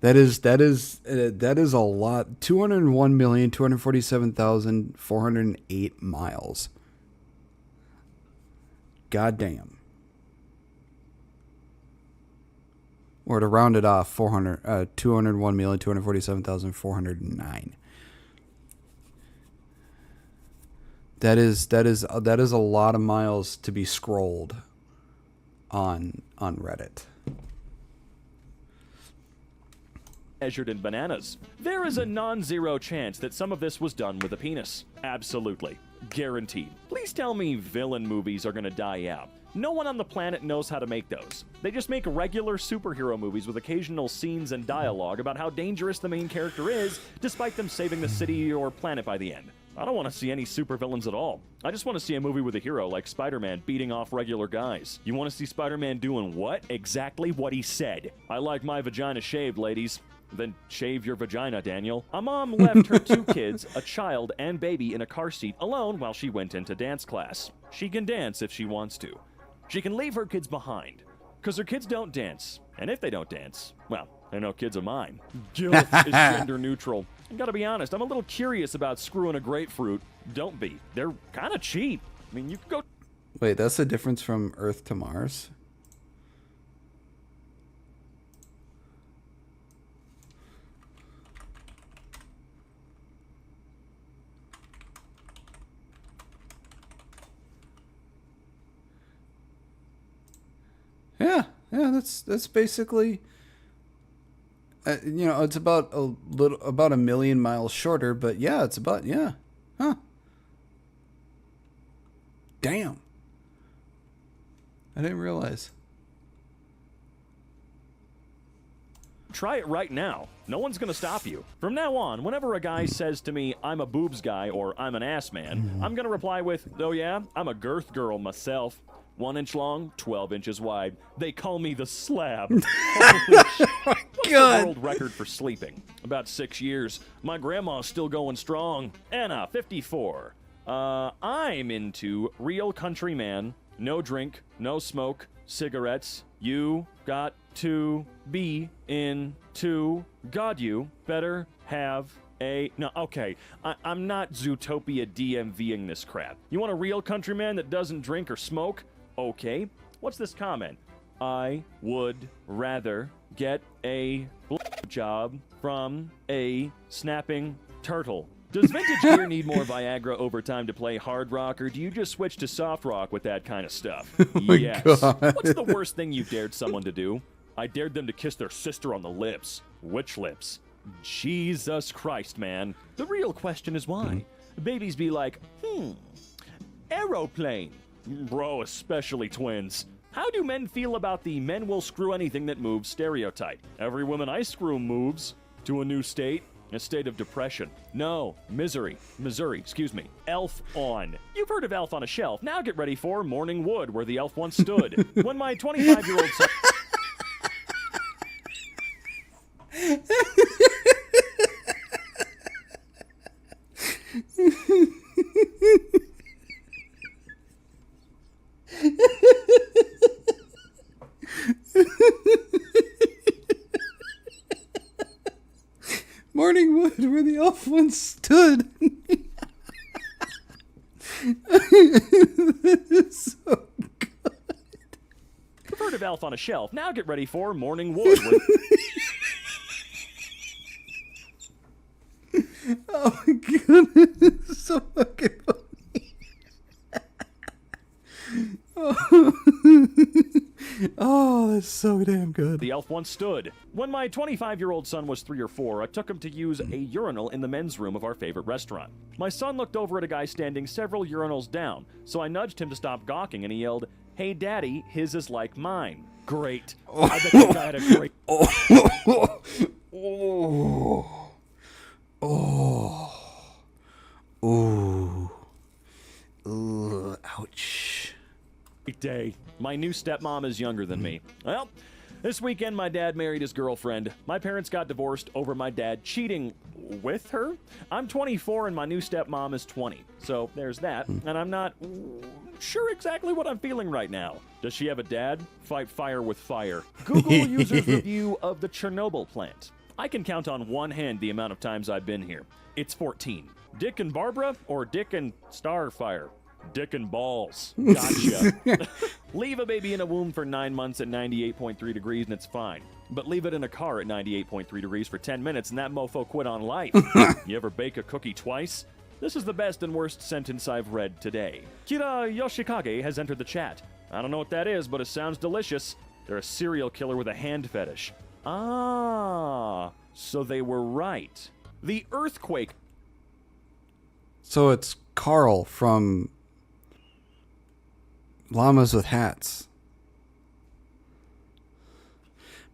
S1: That is a lot. 201,247,408 miles. Goddamn. Or to round it off, 201,247,409. That is a lot of miles to be scrolled on Reddit.
S2: Measured in bananas. There is a non-zero chance that some of this was done with a penis. Absolutely. Guaranteed. Please tell me villain movies are gonna die out. No one on the planet knows how to make those. They just make regular superhero movies with occasional scenes and dialogue about how dangerous the main character is, despite them saving the city or planet by the end. I don't want to see any supervillains at all. I just want to see a movie with a hero like Spider-Man beating off regular guys. You want to see Spider-Man doing what? Exactly what he said. I like my vagina shaved, ladies. Then shave your vagina, Daniel. A mom left her 2 kids, a child and baby, in a car seat alone while she went into dance class. She can dance if she wants to. She can leave her kids behind, because her kids don't dance. And if they don't dance, well, they're no kids of mine. Guilt is gender neutral. I gotta be honest, I'm a little curious about screwing a grapefruit. Don't be. They're kind of cheap. I mean, you could go...
S1: Wait, that's the difference from Earth to Mars? Yeah, that's basically, it's about a million miles shorter, but yeah, it's about, yeah, huh? Damn, I didn't realize.
S2: Try it right now. No one's gonna stop you. From now on, whenever a guy says to me, I'm a boobs guy or I'm an ass man, I'm gonna reply with, oh yeah, I'm a girth girl myself. 1 inch long, 12 inches wide. They call me the slab. Holy shit. What's the world record for sleeping? About 6 years. My grandma's still going strong. Anna, 54. I'm into real country man. No drink, no smoke, cigarettes. You got to be into God. You better have a... No, okay. I'm not Zootopia DMVing this crap. You want a real countryman that doesn't drink or smoke? Okay. What's this comment? I would rather get a job from a snapping turtle. Does vintage gear need more Viagra over time to play hard rock, or do you just switch to soft rock with that kind of stuff? Yes.
S1: God.
S2: What's the worst thing you dared someone to do? I dared them to kiss their sister on the lips. Which lips? Jesus Christ, man. The real question is why. Babies be like, aeroplane. Bro, especially twins. How do men feel about the men will screw anything that moves stereotype? Every woman I screw moves to a new state, a state of depression. No, Missouri, excuse me. Elf on. You've heard of Elf on a Shelf. Now get ready for Morning Wood, where the elf once stood. When my 25-year-old son...
S1: Morning Wood, where the elf once stood. This is so good.
S2: You've heard of Elf on a Shelf. Now get ready for Morning Wood.
S1: Oh my goodness, this is so fucking funny. Oh, that's so damn good.
S2: the elf once stood. When my 25-year-old son was 3 or 4, I took him to use a urinal in the men's room of our favorite restaurant. My son looked over at a guy standing several urinals down, so I nudged him to stop gawking, and he yelled, "Hey, Daddy, his is like mine." Great. I bet that guy had a great...
S1: Ouch.
S2: day. My new stepmom is younger than me. Well, this weekend my dad married his girlfriend. My parents got divorced over my dad cheating with her. I'm 24 and my new stepmom is 20. So there's that. And I'm not sure exactly what I'm feeling right now. Does she have a dad? Fight fire with fire. Google user's review of the Chernobyl plant. I can count on one hand the amount of times I've been here. It's 14. Dick and Barbara or Dick and Starfire? Dick and balls. Gotcha. Leave a baby in a womb for 9 months at 98.3 degrees and it's fine. But leave it in a car at 98.3 degrees for 10 minutes and that mofo quit on life. You ever bake a cookie twice? This is the best and worst sentence I've read today. Kira Yoshikage has entered the chat. I don't know what that is, but it sounds delicious. They're a serial killer with a hand fetish. Ah, so they were right. The earthquake.
S1: So it's Carl from Llamas with Hats.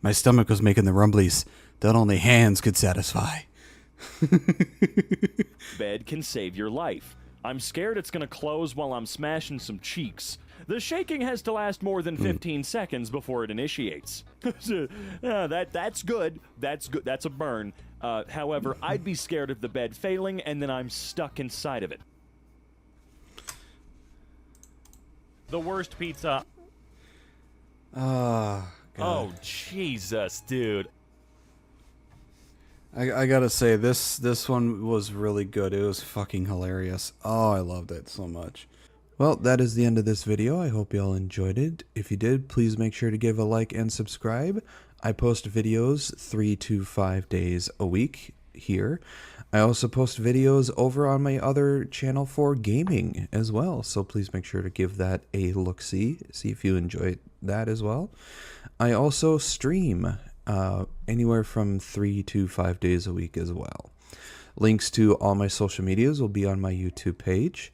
S1: My stomach was making the rumblies that only hands could satisfy.
S2: Bed can save your life. I'm scared it's gonna close while I'm smashing some cheeks. The shaking has to last more than 15 seconds before it initiates. That's good. That's good. That's a burn. However, I'd be scared of the bed failing and then I'm stuck inside of it. The worst pizza. Oh, Jesus, dude.
S1: I gotta say, this one was really good. It was fucking hilarious. Oh, I loved it so much. Well, that is the end of this video. I hope you all enjoyed it. If you did, please make sure to give a like and subscribe. I post videos 3 to 5 days a week here. I also post videos over on my other channel for gaming as well. So please make sure to give that a look-see. See if you enjoy that as well. I also stream anywhere from 3 to 5 days a week as well. Links to all my social medias will be on my YouTube page.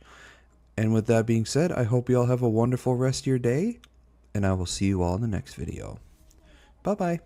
S1: And with that being said, I hope you all have a wonderful rest of your day, and I will see you all in the next video. Bye-bye.